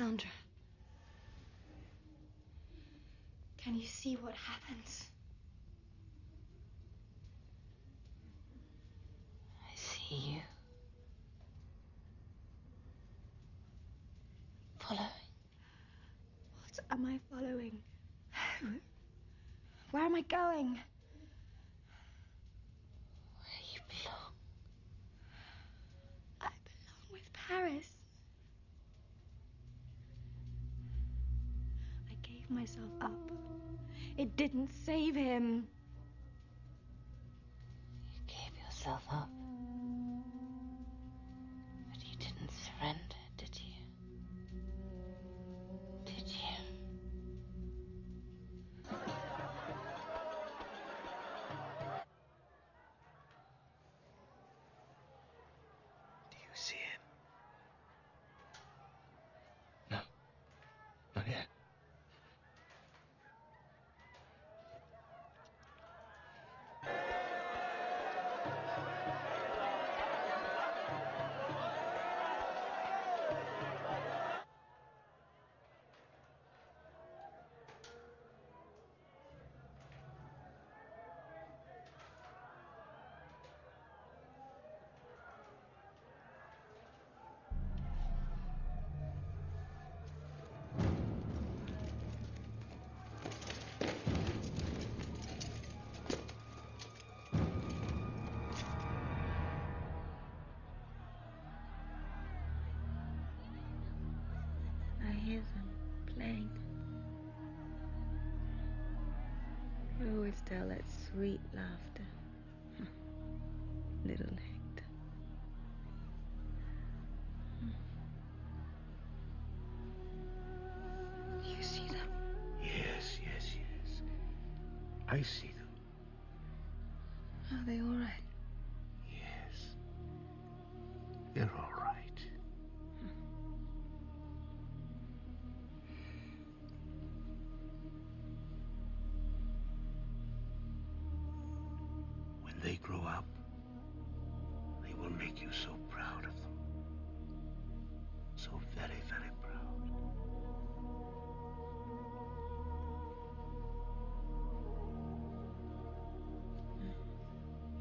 Cassandra. Can you see what happens? I see you. Following. What am I following? Who? Where am I going? Where you belong. I belong with Paris. I gave myself up. It didn't save him. You gave yourself up. But you didn't surrender, did you? Did you? Do you see him? No. Not yet. I hear them playing. You always tell that sweet laughter. Little Hector. You see them? Yes, yes, yes. I see them. Are they all right? Yes. They're all right. When they grow up, they will make you so proud of them. So very, very proud.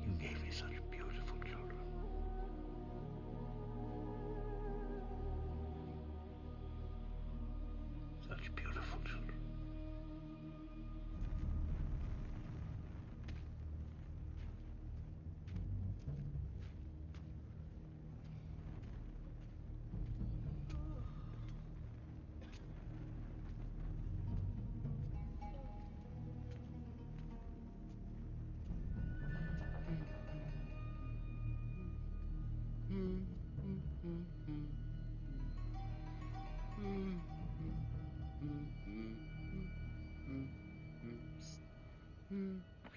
You gave me such beautiful children. Such beautiful children.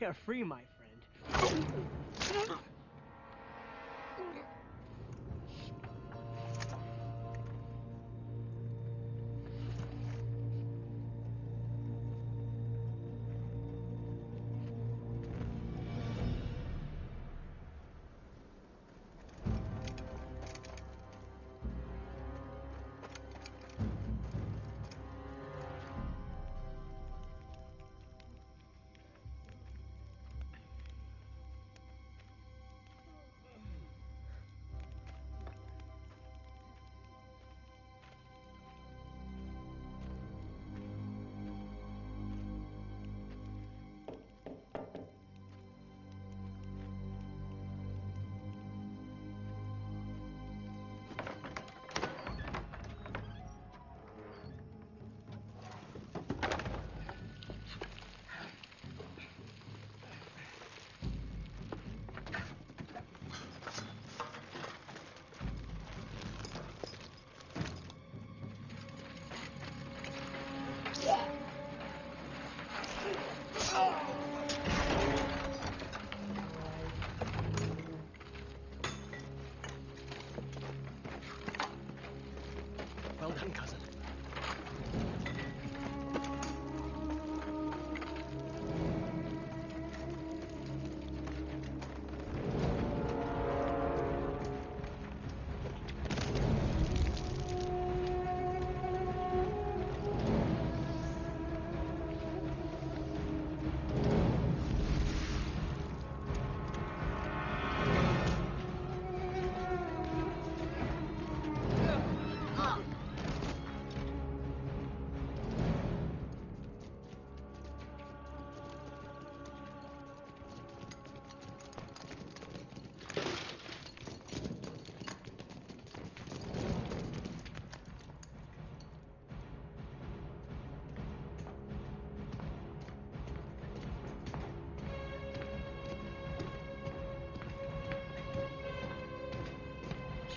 We are free, my friend.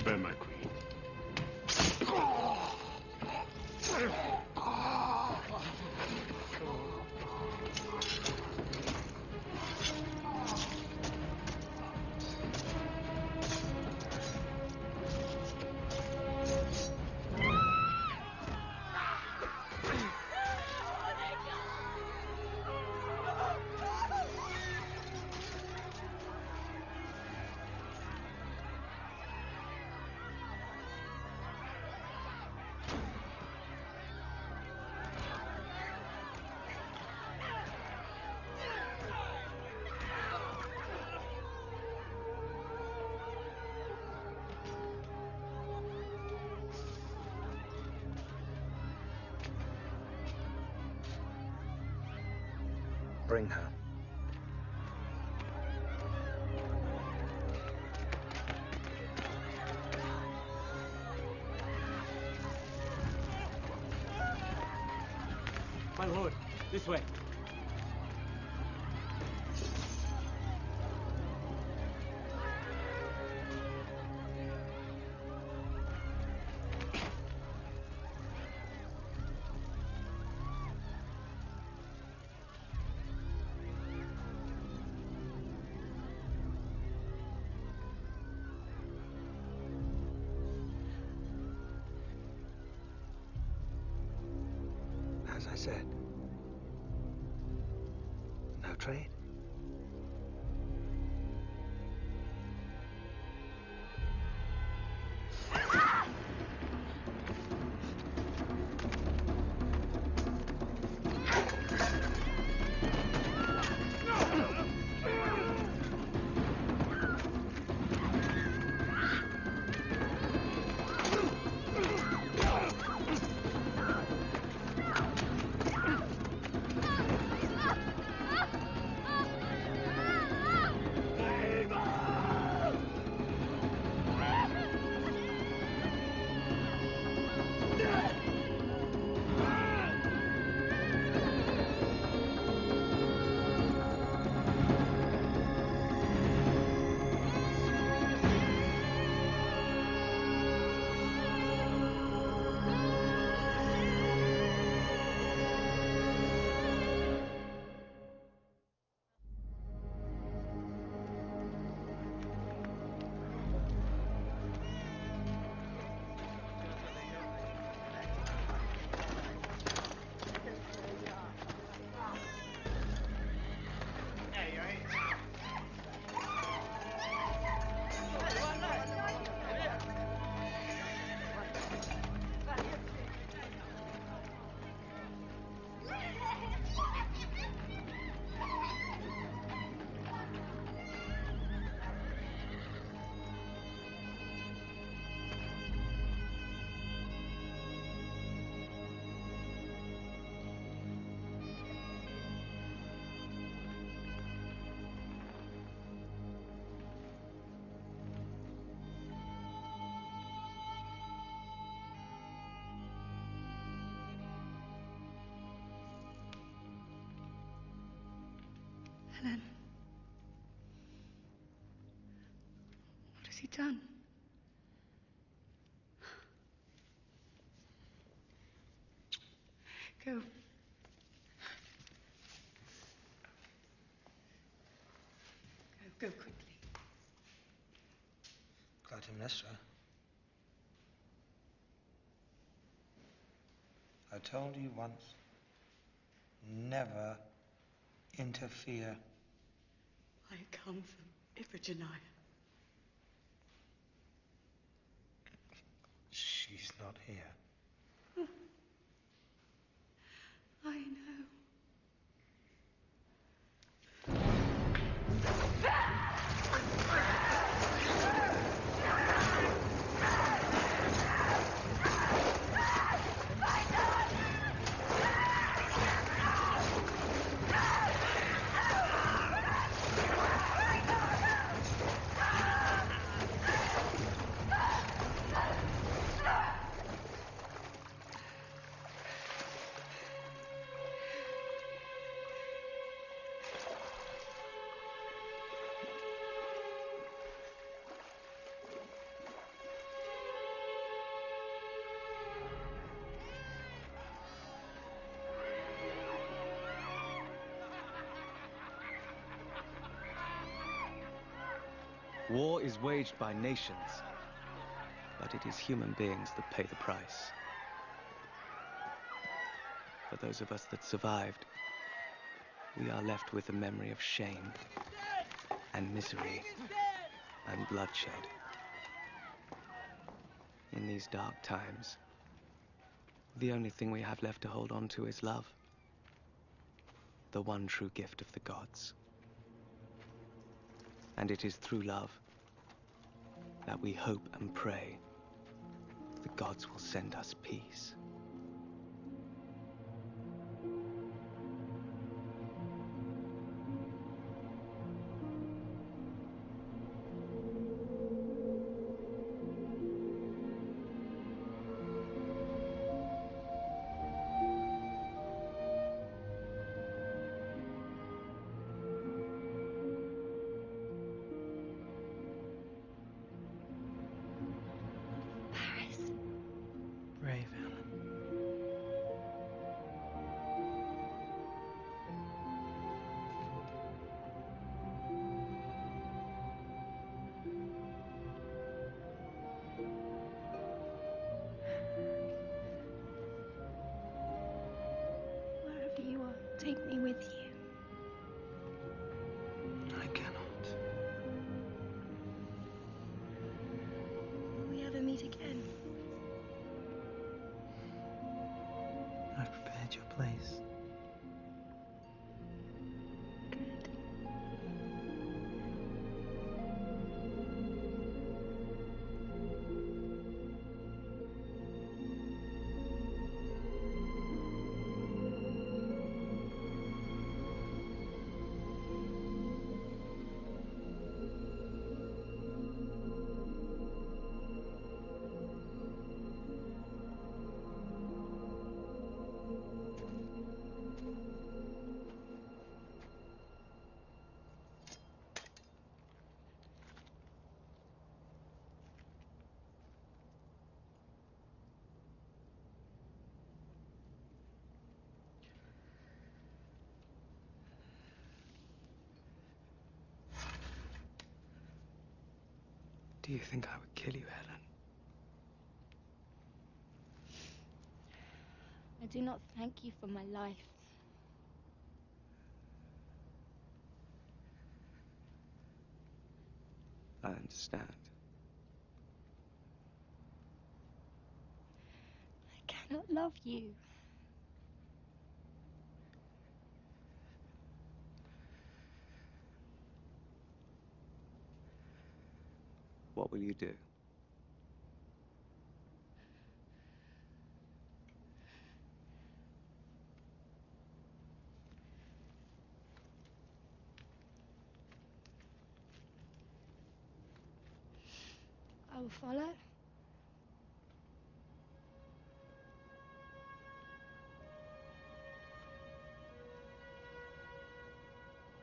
Spare my queen. Bring her. My lord, this way. As I said, no trade. Helen. What has he done? Go. Go quickly. Clytemnestra. I told you once, never interfere. I come from Iphigenia. She's not here. I know. War is waged by nations, but it is human beings that pay the price. For those of us that survived, we are left with a memory of shame and misery and bloodshed. In these dark times, the only thing we have left to hold on to is love, the one true gift of the gods. And it is through love that we hope and pray the gods will send us peace. Brave Helen. Wherever you are, take me with you. I cannot. Will we ever meet again? I've prepared your place. Do you think I would kill you, Helen? I do not thank you for my life. I understand. I cannot love you. What will you do? I will follow.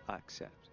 I accept.